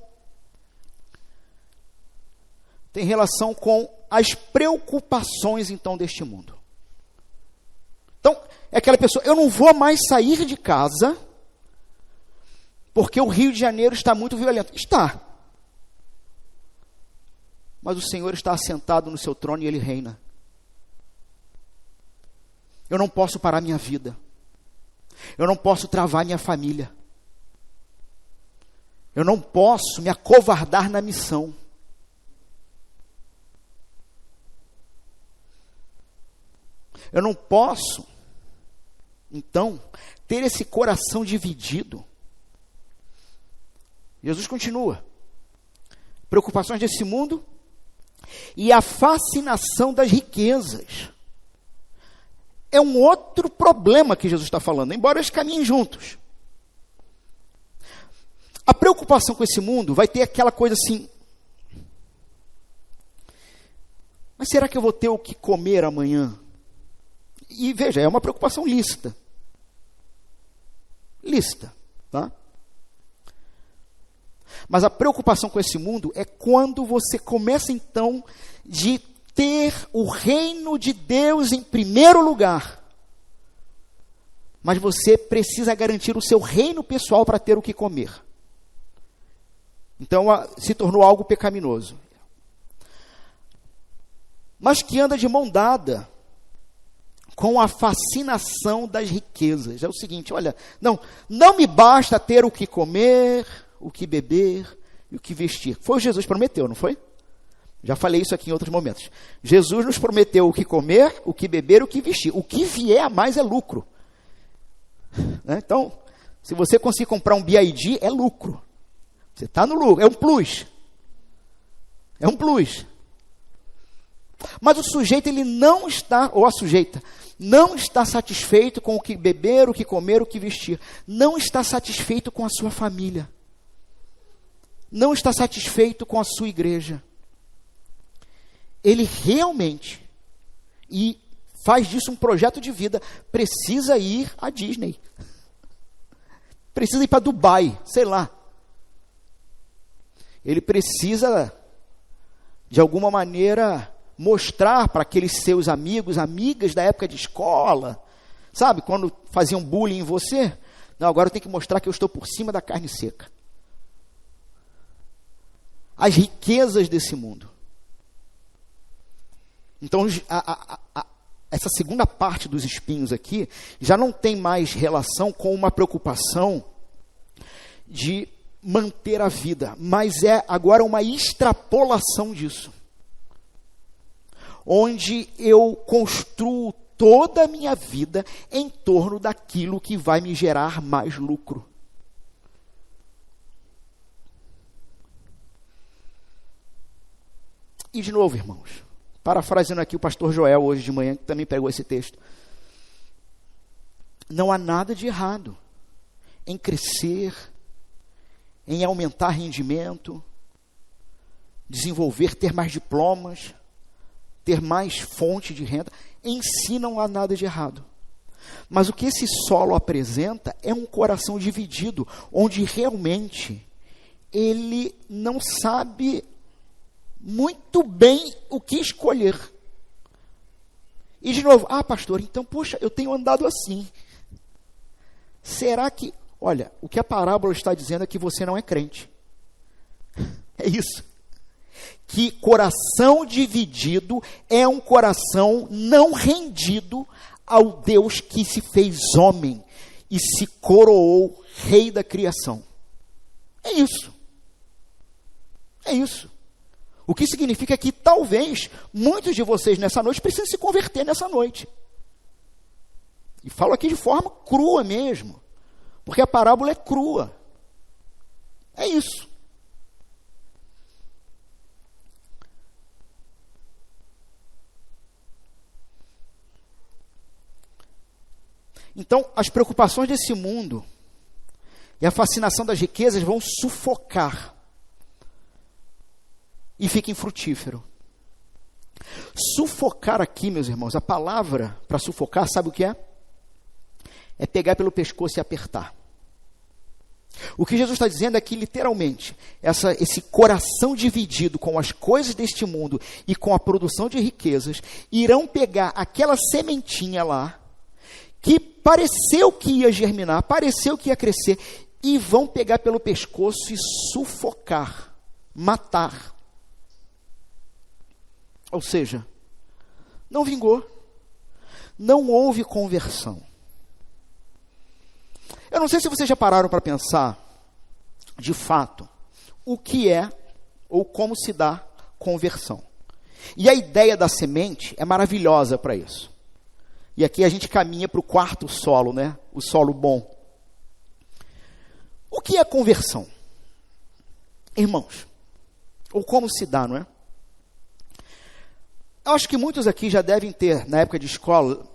as preocupações, então, deste mundo. Então, é aquela pessoa, eu não vou mais sair de casa, porque o Rio de Janeiro está muito violento. Está. Mas o Senhor está assentado no seu trono e Ele reina. Eu não posso parar minha vida. Eu não posso travar minha família. Eu não posso me acovardar na missão. Eu não posso, então, ter esse coração dividido. Jesus continua. Preocupações desse mundo e a fascinação das riquezas. É um outro problema que Jesus está falando, embora eles caminhem juntos. A preocupação com esse mundo vai ter aquela coisa assim, mas será que eu vou ter o que comer amanhã? E veja, é uma preocupação lícita. Lícita, tá? Mas a preocupação com esse mundo é quando você começa então de ter o reino de Deus em primeiro lugar. Mas você precisa garantir o seu reino pessoal para ter o que comer. Então se tornou algo pecaminoso. Mas que anda de mão dada com a fascinação das riquezas. É o seguinte, olha, não me basta ter o que comer, o que beber e o que vestir. Foi o que Jesus prometeu, não foi? Já falei isso aqui em outros momentos. Jesus nos prometeu o que comer, o que beber e o que vestir. O que vier a mais é lucro. Então, se você conseguir comprar um BID, é lucro. Você está no lucro, é um plus. É um plus. Mas o sujeito, ele não está, ou a sujeita, não está satisfeito com o que beber, o que comer, o que vestir. Não está satisfeito com a sua família. Não está satisfeito com a sua igreja. Ele realmente, e faz disso um projeto de vida, precisa ir à Disney. Precisa ir para Dubai, sei lá. Ele precisa, de alguma maneira, mostrar para aqueles seus amigos, amigas da época de escola, sabe, quando faziam bullying em você, Não, agora eu tenho que mostrar que eu estou por cima da carne seca. As riquezas desse mundo. Então, essa segunda parte dos espinhos aqui já não tem mais relação com uma preocupação de manter a vida, mas é agora uma extrapolação disso, onde eu construo toda a minha vida em torno daquilo que vai me gerar mais lucro. E de novo, irmãos, parafraseando aqui o pastor Joel hoje de manhã, que também pregou esse texto, não há nada de errado em crescer, em aumentar rendimento, desenvolver, ter mais diplomas, ter mais fonte de renda. Em si não há nada de errado. Mas o que esse solo apresenta é um coração dividido, onde realmente ele não sabe muito bem o que escolher. E de novo, pastor, então, poxa, eu tenho andado assim. Será que... Olha, o que a parábola está dizendo é que você não é crente. É isso. Que coração dividido é um coração não rendido ao Deus que se fez homem e se coroou rei da criação. É isso. É isso. O que significa que talvez muitos de vocês nessa noite precisem se converter nessa noite. E falo aqui de forma crua mesmo. Porque a parábola é crua. É isso. Então, as preocupações desse mundo e a fascinação das riquezas vão sufocar e fica infrutífero. Sufocar aqui, meus irmãos, a palavra para sufocar, sabe o que é? É pegar pelo pescoço e apertar. O que Jesus está dizendo é que, literalmente, esse coração dividido com as coisas deste mundo e com a produção de riquezas, irão pegar aquela sementinha lá, que pareceu que ia germinar, pareceu que ia crescer, e vão pegar pelo pescoço e sufocar, matar. Ou seja, não vingou, não houve conversão. Eu não sei se vocês já pararam para pensar, de fato, o que é ou como se dá conversão. E a ideia da semente é maravilhosa para isso. E aqui a gente caminha para o quarto solo, né? O solo bom. O que é conversão? Irmãos, ou como se dá, não é? Eu acho que muitos aqui já devem ter, na época de escola,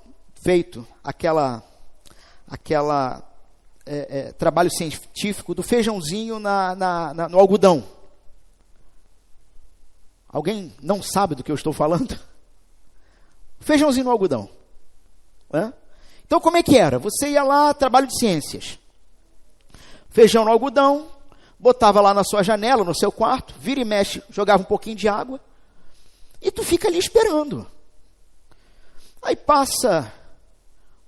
feito trabalho científico do feijãozinho no algodão. Alguém não sabe do que eu estou falando? Feijãozinho no algodão. Então, como é que era? Você ia lá, trabalho de ciências. Feijão no algodão, botava lá na sua janela, no seu quarto, vira e mexe, jogava um pouquinho de água, e tu fica ali esperando. Aí passa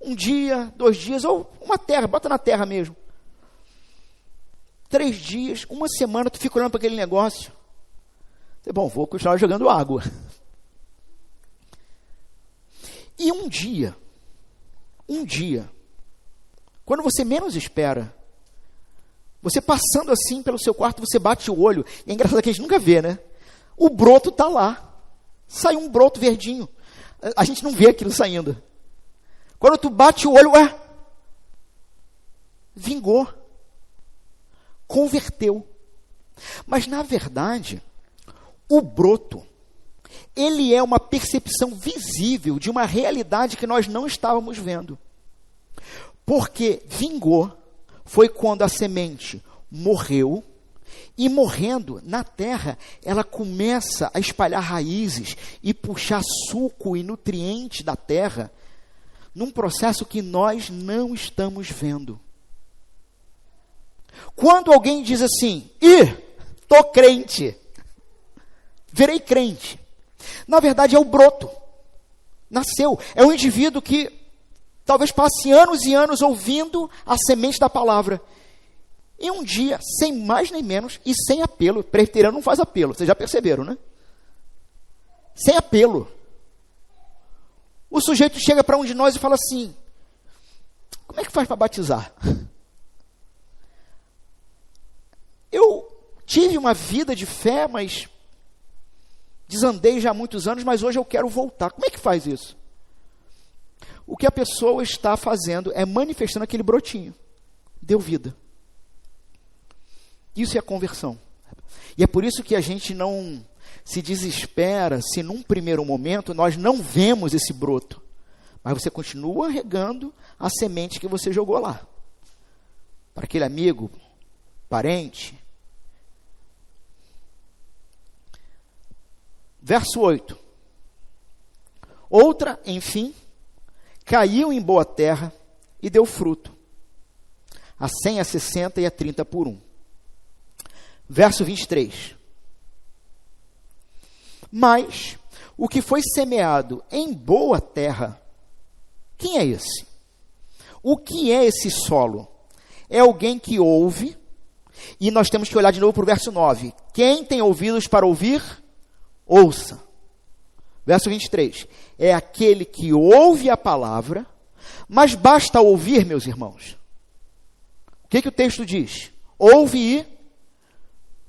um dia, 2 dias, ou uma terra, bota na terra mesmo. 3 dias, uma semana, tu fica olhando para aquele negócio. Bom, vou continuar jogando água. E um dia, quando você menos espera, você passando assim pelo seu quarto, você bate o olho, e é engraçado que a gente nunca vê, né? O broto está lá. Sai um broto verdinho. A gente não vê aquilo saindo. Quando tu bate o olho, vingou. Converteu. Mas, na verdade, o broto, ele é uma percepção visível de uma realidade que nós não estávamos vendo. Porque vingou foi quando a semente morreu, e morrendo na terra, ela começa a espalhar raízes e puxar suco e nutriente da terra, num processo que nós não estamos vendo. Quando alguém diz assim, tô crente, virei crente, na verdade é o broto, nasceu, é um indivíduo que talvez passe anos e anos ouvindo a semente da palavra. E um dia, sem mais nem menos, e sem apelo, presbiteriano não faz apelo, vocês já perceberam, né? Sem apelo. O sujeito chega para um de nós e fala assim: como é que faz para batizar? Eu tive uma vida de fé, mas desandei já há muitos anos, mas hoje eu quero voltar. Como é que faz isso? O que a pessoa está fazendo é manifestando aquele brotinho. Deu vida. Isso é a conversão. E é por isso que a gente não se desespera se num primeiro momento nós não vemos esse broto. Mas você continua regando a semente que você jogou lá. Para aquele amigo, parente. Verso 8. Outra, enfim, caiu em boa terra e deu fruto, a 100, a 60 e a 30 por 1. Verso 23. Mas o que foi semeado em boa terra, quem é esse? O que é esse solo? É alguém que ouve, e nós temos que olhar de novo para o verso 9. Quem tem ouvidos para ouvir, ouça. Verso 23. É aquele que ouve a palavra, mas basta ouvir, meus irmãos. O que o texto diz? Ouve e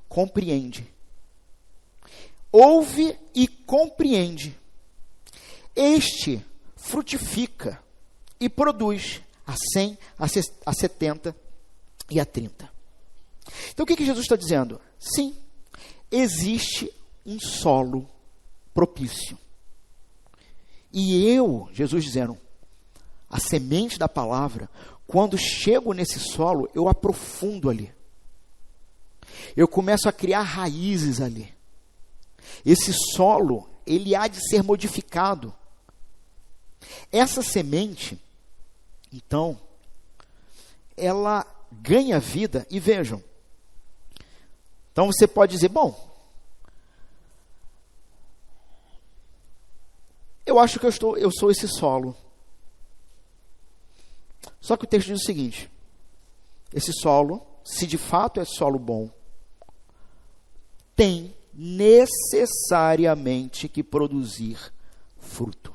compreende. Ouve e compreende. Este frutifica e produz a 100, a 70 e a 30. Então o que Jesus está dizendo? Sim, existe um solo propício. E eu, Jesus dizendo, a semente da palavra, quando chego nesse solo, eu aprofundo ali. Eu começo a criar raízes ali. Esse solo, ele há de ser modificado. Essa semente, então, ela ganha vida, e vejam. Então você pode dizer, bom, eu acho que eu sou esse solo. Só que o texto diz o seguinte: esse solo, se de fato é solo bom, tem necessariamente que produzir fruto.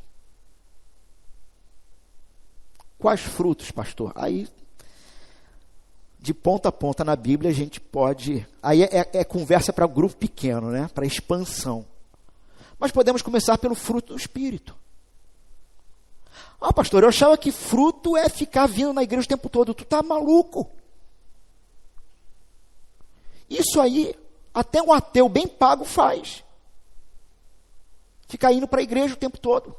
Quais frutos, pastor? Aí, de ponta a ponta na Bíblia, a gente pode... Aí é conversa para grupo pequeno, né? Para expansão. Mas podemos começar pelo fruto do Espírito. Ah, pastor, eu achava que fruto é ficar vindo na igreja o tempo todo. Tu tá maluco? Isso aí, até um ateu bem pago faz. Ficar indo para a igreja o tempo todo.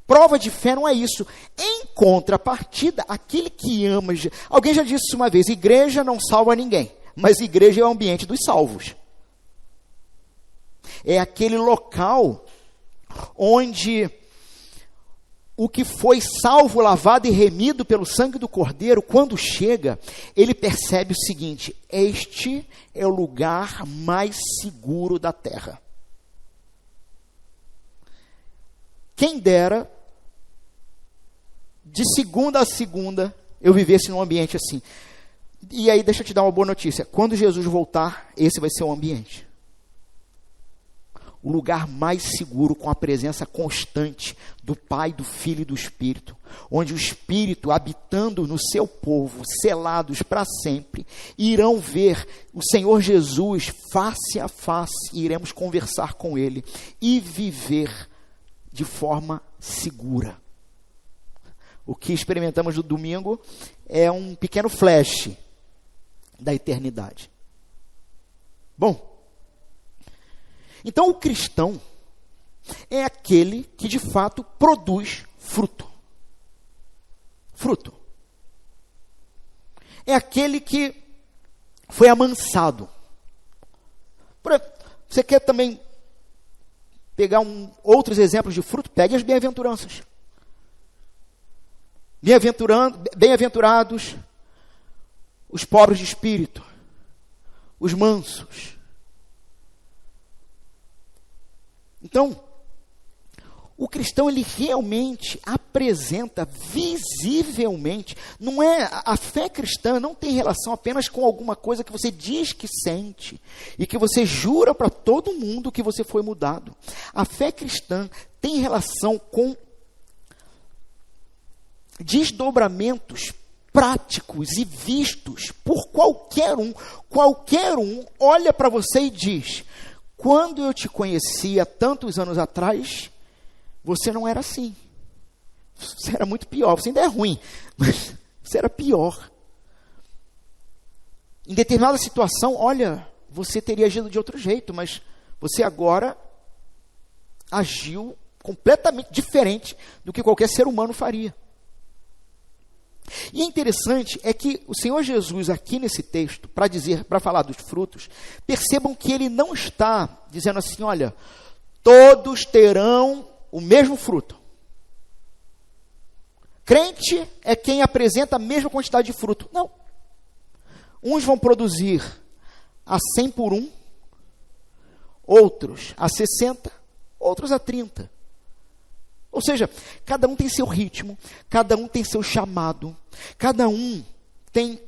Prova de fé não é isso. Em contrapartida, aquele que ama... Alguém já disse isso uma vez, igreja não salva ninguém, mas igreja é o ambiente dos salvos. É aquele local onde o que foi salvo, lavado e remido pelo sangue do Cordeiro, quando chega, ele percebe o seguinte: este é o lugar mais seguro da terra. Quem dera, de segunda a segunda, eu vivesse num ambiente assim. E aí, deixa eu te dar uma boa notícia. Quando Jesus voltar, esse vai ser o ambiente. O lugar mais seguro, com a presença constante do Pai, do Filho e do Espírito, onde o Espírito, habitando no seu povo, selados para sempre, irão ver o Senhor Jesus face a face, e iremos conversar com Ele e viver de forma segura. O que experimentamos no domingo é um pequeno flash da eternidade. Bom, então o cristão é aquele que de fato produz fruto. Fruto. É aquele que foi amansado. Você quer também pegar outros exemplos de fruto? Pegue as bem-aventuranças. Bem-aventurados os pobres de espírito, os mansos. Então, O cristão, ele realmente apresenta visivelmente, não é, a fé cristã não tem relação apenas com alguma coisa que você diz que sente e que você jura para todo mundo que você foi mudado. A fé cristã tem relação com desdobramentos práticos e vistos por qualquer um. Qualquer um olha para você e diz: quando eu te conhecia tantos anos atrás, você não era assim. Você era muito pior. Você ainda é ruim, mas você era pior. Em determinada situação, olha, você teria agido de outro jeito, mas você agora agiu completamente diferente do que qualquer ser humano faria. E é interessante é que o Senhor Jesus aqui nesse texto, para falar dos frutos, percebam que ele não está dizendo assim: olha, todos terão o mesmo fruto. Crente é quem apresenta a mesma quantidade de fruto. Não. Uns vão produzir a 100 por 1, outros a 60, outros a 30. Ou seja, cada um tem seu ritmo, cada um tem seu chamado, cada um tem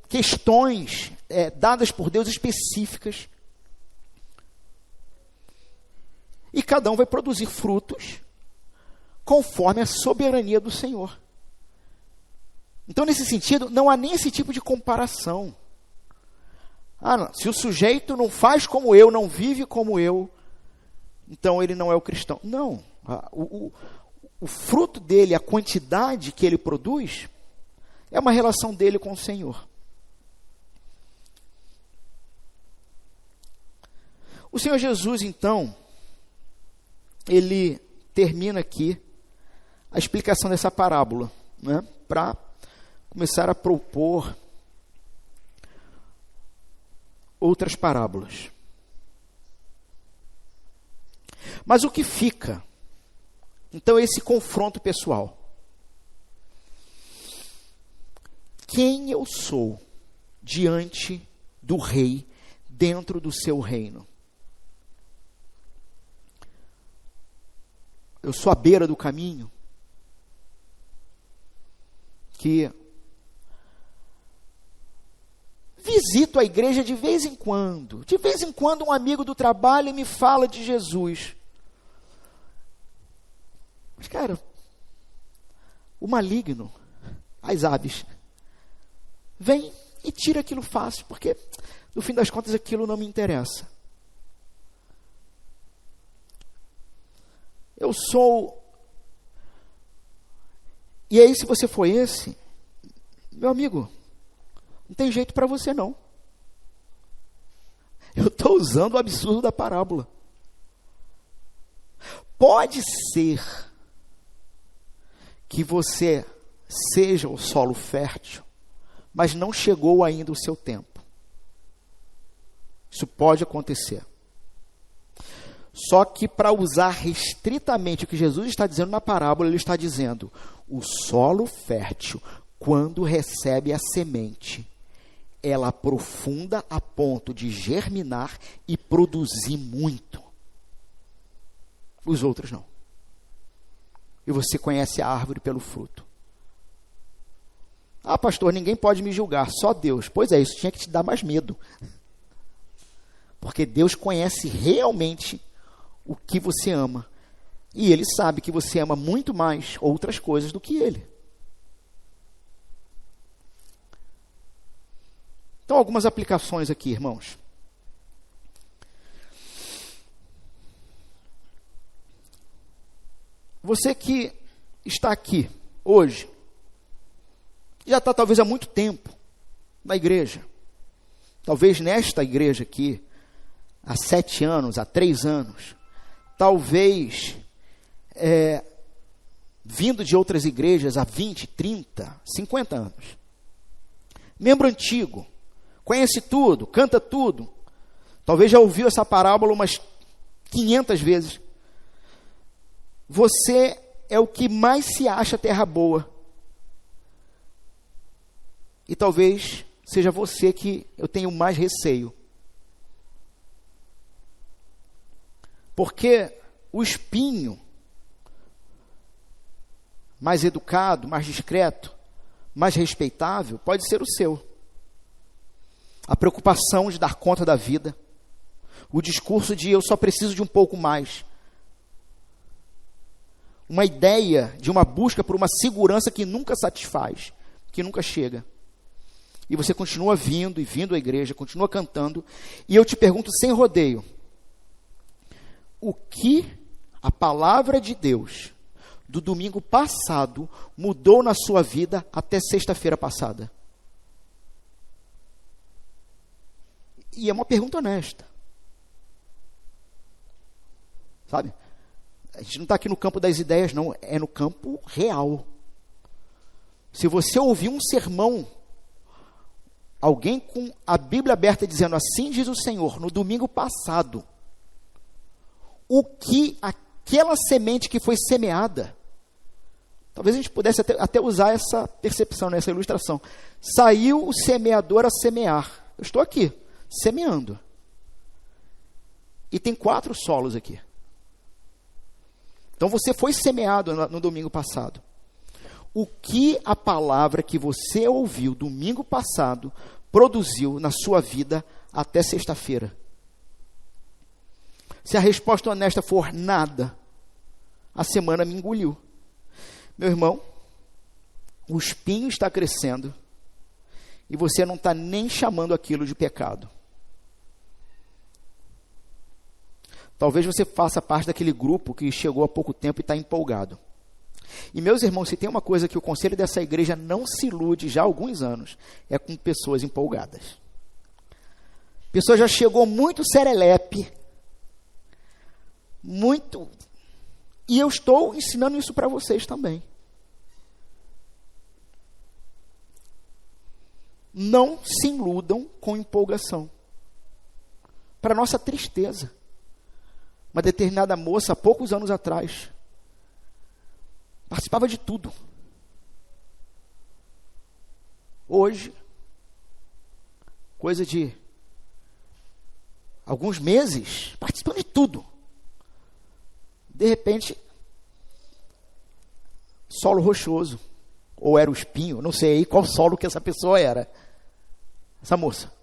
questões dadas por Deus específicas. E cada um vai produzir frutos conforme a soberania do Senhor. Então, nesse sentido, não há nem esse tipo de comparação. Não, se o sujeito não faz como eu, não vive como eu, então ele não é o cristão. Não. O fruto dele, a quantidade que ele produz, é uma relação dele com o Senhor. O Senhor Jesus, então, ele termina aqui a explicação dessa parábola, né, para começar a propor outras parábolas. Mas o que fica, então, é esse confronto pessoal. Quem eu sou diante do rei, dentro do seu reino? Eu sou à beira do caminho, que visito a igreja de vez em quando. De vez em quando um amigo do trabalho me fala de Jesus. Mas, cara, o maligno, as aves, vem e tira aquilo fácil, porque no fim das contas aquilo não me interessa. Eu sou... E aí, se você for esse, meu amigo, não tem jeito para você não. Eu estou usando o absurdo da parábola. Pode ser que você seja o solo fértil, mas não chegou ainda o seu tempo. Isso pode acontecer. Só que, para usar restritamente o que Jesus está dizendo na parábola, ele está dizendo: o solo fértil, quando recebe a semente, ela aprofunda a ponto de germinar e produzir muito. Os outros não. E você conhece a árvore pelo fruto. Ah, pastor, ninguém pode me julgar, só Deus. Pois é, isso tinha que te dar mais medo. Porque Deus conhece realmente o que você ama. E Ele sabe que você ama muito mais outras coisas do que Ele. Então, algumas aplicações aqui, irmãos. Você que está aqui hoje, já está talvez há muito tempo na igreja, talvez nesta igreja aqui, há 7 anos, há 3 anos, talvez vindo de outras igrejas há 20, 30, 50 anos. Membro antigo, conhece tudo, canta tudo, talvez já ouviu essa parábola umas 500 vezes. Você é o que mais se acha terra boa. E talvez seja você que eu tenho mais receio. Porque o espinho mais educado, mais discreto, mais respeitável, pode ser o seu. A preocupação de dar conta da vida, o discurso de eu só preciso de um pouco mais, uma ideia de uma busca por uma segurança que nunca satisfaz, que nunca chega. E você continua vindo e vindo à igreja, continua cantando, e eu te pergunto sem rodeio, o que a palavra de Deus do domingo passado mudou na sua vida até sexta-feira passada? E é uma pergunta honesta. Sabe? A gente não está aqui no campo das ideias, não. É no campo real. Se você ouvir um sermão, alguém com a Bíblia aberta dizendo assim diz o Senhor, no domingo passado, o que aquela semente que foi semeada, talvez a gente pudesse até usar essa percepção, essa ilustração. Saiu o semeador a semear. Eu estou aqui, semeando. E tem 4 solos aqui. Então você foi semeado no domingo passado. O que a palavra que você ouviu domingo passado produziu na sua vida até sexta-feira? Se a resposta honesta for nada, a semana me engoliu. Meu irmão, o espinho está crescendo e você não está nem chamando aquilo de pecado. Talvez você faça parte daquele grupo que chegou há pouco tempo e está empolgado. E meus irmãos, se tem uma coisa que o conselho dessa igreja não se ilude já há alguns anos, é com pessoas empolgadas. A pessoa já chegou muito serelepe, muito... E eu estou ensinando isso para vocês também. Não se iludam com empolgação. Para nossa tristeza, uma determinada moça, há poucos anos atrás, participava de tudo. Hoje, coisa de alguns meses, participando de tudo. De repente, solo rochoso, ou era o espinho, não sei aí qual solo que essa pessoa era. Essa moça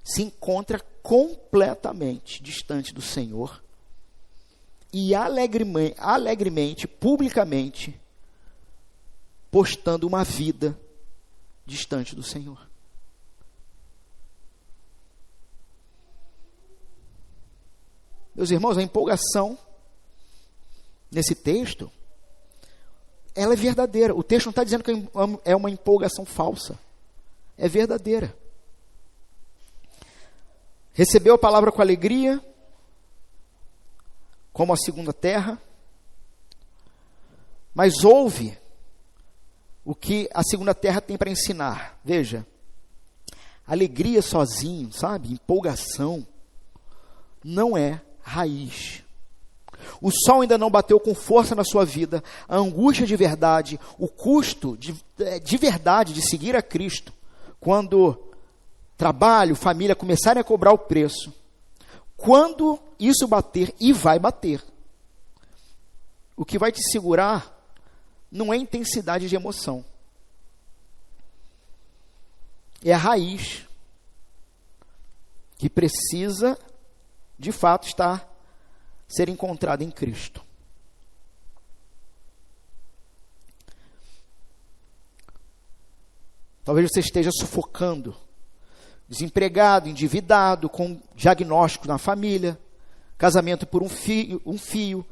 se encontra completamente distante do Senhor e alegremente, publicamente, postando uma vida distante do Senhor. Meus irmãos, a empolgação nesse texto, ela é verdadeira. O texto não está dizendo que é uma empolgação falsa. É verdadeira. Recebeu a palavra com alegria, como a segunda terra, mas ouve o que a segunda terra tem para ensinar. Veja, alegria sozinho, sabe? Empolgação não é raiz. O sol ainda não bateu com força na sua vida, a angústia de verdade, o custo de verdade de seguir a Cristo, quando trabalho, família começarem a cobrar o preço, quando isso bater, e vai bater, o que vai te segurar não é intensidade de emoção, é a raiz que precisa de fato ser encontrada em Cristo. Talvez você esteja sufocando, desempregado, endividado, com diagnóstico na família, casamento por um fio,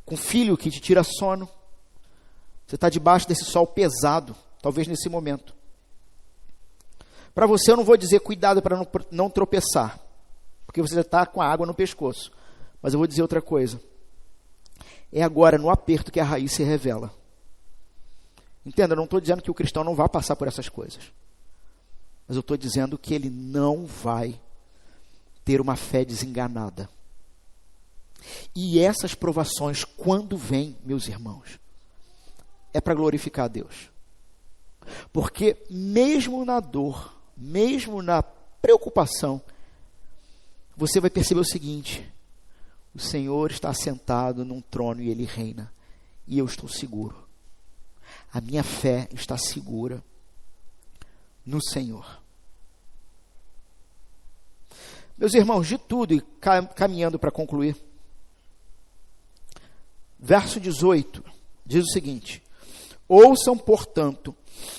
com filho que te tira sono. Você está debaixo desse sol pesado, talvez nesse momento. Para você eu não vou dizer cuidado para não tropeçar, porque você já está com a água no pescoço. Mas eu vou dizer outra coisa. É agora no aperto que a raiz se revela. Entenda, eu não estou dizendo que o cristão não vai passar por essas coisas. Mas eu estou dizendo que ele não vai ter uma fé desenganada. E essas provações, quando vêm, meus irmãos, é para glorificar a Deus. Porque mesmo na dor, mesmo na preocupação, você vai perceber o seguinte: o Senhor está assentado num trono e Ele reina. e eu estou seguro. A minha fé está segura no Senhor. Meus irmãos, de tudo, e caminhando para concluir, verso 18 diz o seguinte: ouçam, portanto,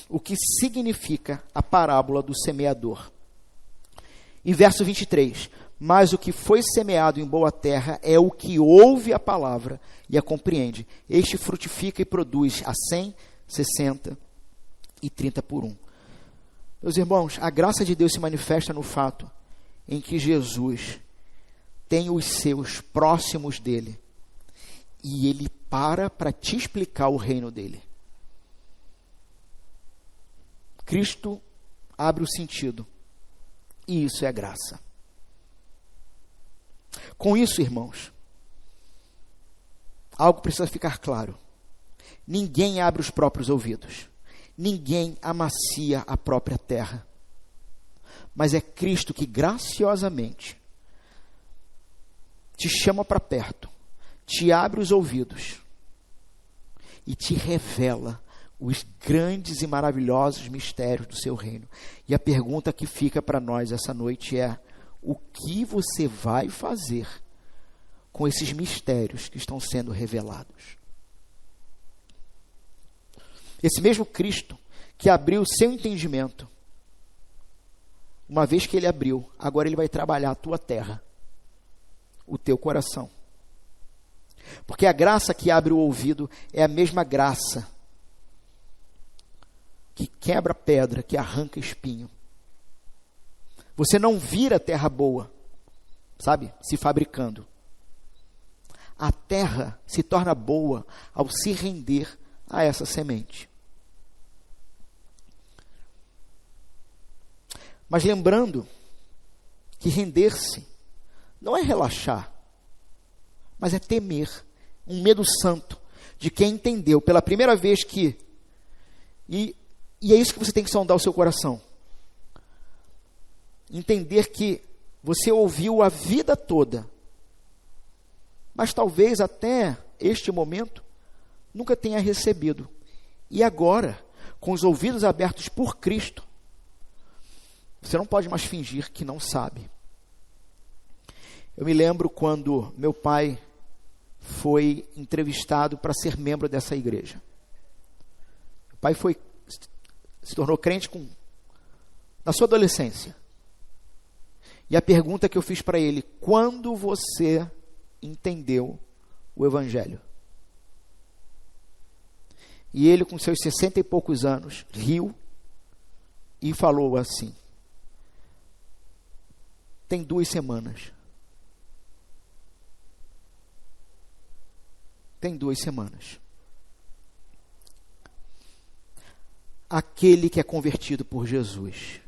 o que significa a parábola do semeador. E verso 23, mas o que foi semeado em boa terra é o que ouve a palavra e a compreende. Este frutifica e produz a 100, 60 e 30 por 1. Meus irmãos, a graça de Deus se manifesta no fato em que Jesus tem os seus próximos dele e ele para te explicar o reino dele. Cristo abre o sentido, e isso é graça. Com isso, irmãos, algo precisa ficar claro: ninguém abre os próprios ouvidos, ninguém amacia a própria terra, mas é Cristo que graciosamente te chama para perto, te abre os ouvidos e te revela os grandes e maravilhosos mistérios do seu reino. E a pergunta que fica para nós essa noite é: o que você vai fazer com esses mistérios que estão sendo revelados? Esse mesmo Cristo que abriu o seu entendimento, uma vez que ele abriu, agora ele vai trabalhar a tua terra, o teu coração. Porque a graça que abre o ouvido é a mesma graça que quebra pedra, que arranca espinho. Você não vira terra boa, sabe, se fabricando. A terra se torna boa ao se render a essa semente. Mas lembrando que render-se não é relaxar, mas é temer, um medo santo de quem entendeu pela primeira vez que... E é isso que você tem que sondar o seu coração. Entender que você ouviu a vida toda, mas talvez até este momento nunca tenha recebido. E agora, com os ouvidos abertos por Cristo, você não pode mais fingir que não sabe. Eu me lembro quando meu pai foi entrevistado para ser membro dessa igreja. Meu pai se tornou crente na sua adolescência. E a pergunta que eu fiz para ele: quando você entendeu o Evangelho? E ele, com seus 60 e poucos anos, riu e falou assim: tem 2 semanas. Tem 2 semanas. Aquele que é convertido por Jesus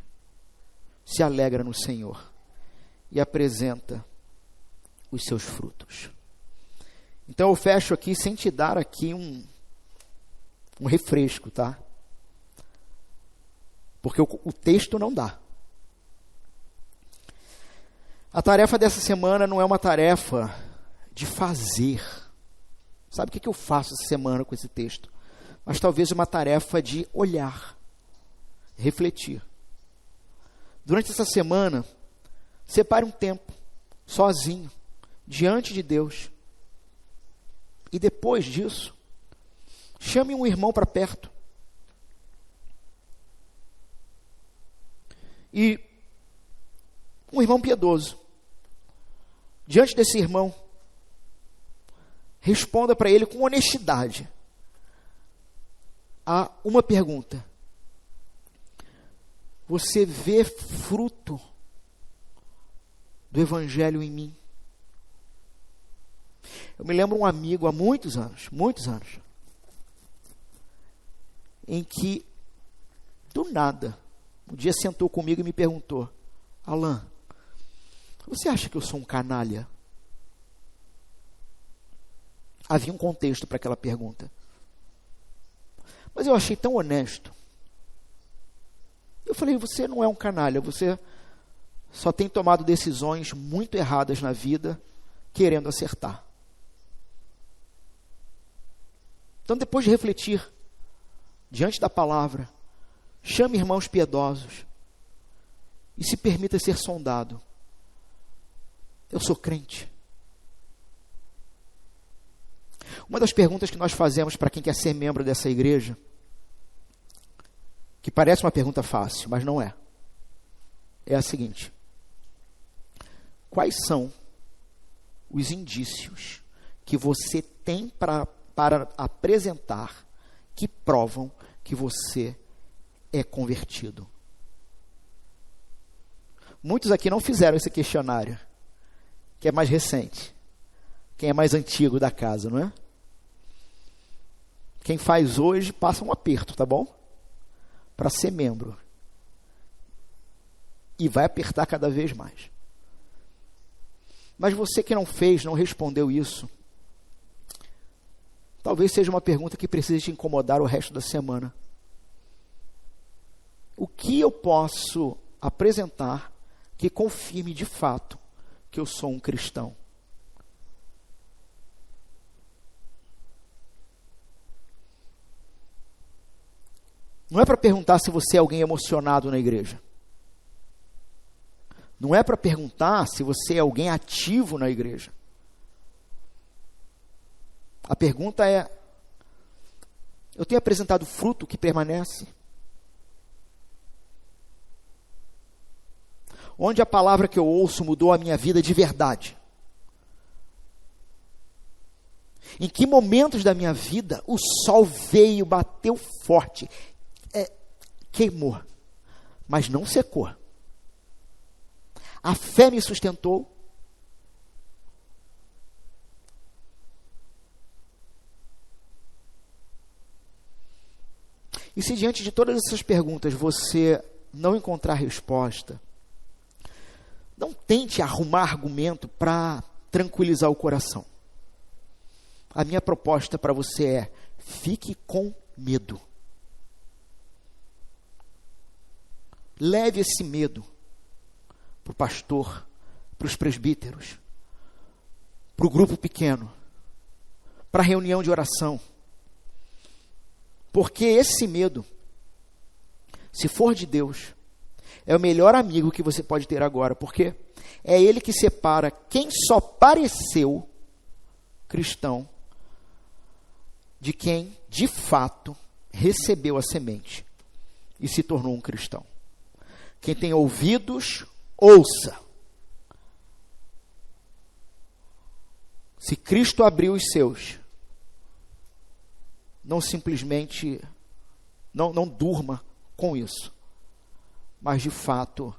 se alegra no Senhor e apresenta os seus frutos. Então eu fecho aqui sem te dar aqui um refresco, tá? Porque o texto não dá. A tarefa dessa semana não é uma tarefa de fazer. Sabe o que eu faço essa semana com esse texto? Mas talvez uma tarefa de olhar, refletir. Durante essa semana, separe um tempo, sozinho, diante de Deus. E depois disso, chame um irmão para perto. E um irmão piedoso. Diante desse irmão, responda para ele com honestidade a uma pergunta: você vê fruto do Evangelho em mim? Eu me lembro um amigo há muitos anos, em que, do nada, um dia sentou comigo e me perguntou: Alan, você acha que eu sou um canalha? Havia um contexto para aquela pergunta. Mas eu achei tão honesto. Eu falei: você não é um canalha, você só tem tomado decisões muito erradas na vida, querendo acertar. Então, depois de refletir diante da palavra, chame irmãos piedosos e se permita ser sondado. Eu sou crente. Uma das perguntas que nós fazemos para quem quer ser membro dessa igreja, que parece uma pergunta fácil, mas não é, é a seguinte: quais são os indícios que você tem para apresentar que provam que você é convertido? Muitos aqui não fizeram esse questionário, que é mais recente. Quem é mais antigo da casa, não é? Quem faz hoje passa um aperto, tá bom? Para ser membro. E vai apertar cada vez mais. Mas você que não fez, não respondeu isso, talvez seja uma pergunta que precise te incomodar o resto da semana. O que eu posso apresentar que confirme de fato que eu sou um cristão? Não é para perguntar se você é alguém emocionado na igreja. Não é para perguntar se você é alguém ativo na igreja. A pergunta é: eu tenho apresentado fruto que permanece? Onde a palavra que eu ouço mudou a minha vida de verdade? Em que momentos da minha vida o sol veio, bateu forte, queimou, mas não secou? A fé me sustentou. E se diante de todas essas perguntas você não encontrar resposta, não tente arrumar argumento para tranquilizar o coração. A minha proposta para você é: fique com medo. Leve esse medo para o pastor, para os presbíteros, para o grupo pequeno, para a reunião de oração. Porque esse medo, se for de Deus, é o melhor amigo que você pode ter agora. Porque é ele que separa quem só pareceu cristão de quem, de fato, recebeu a semente e se tornou um cristão. Quem tem ouvidos, ouça. Se Cristo abriu os seus, não simplesmente, não durma com isso, mas de fato,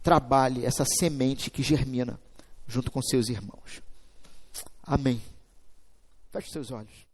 trabalhe essa semente que germina junto com seus irmãos. Amém. Feche seus olhos.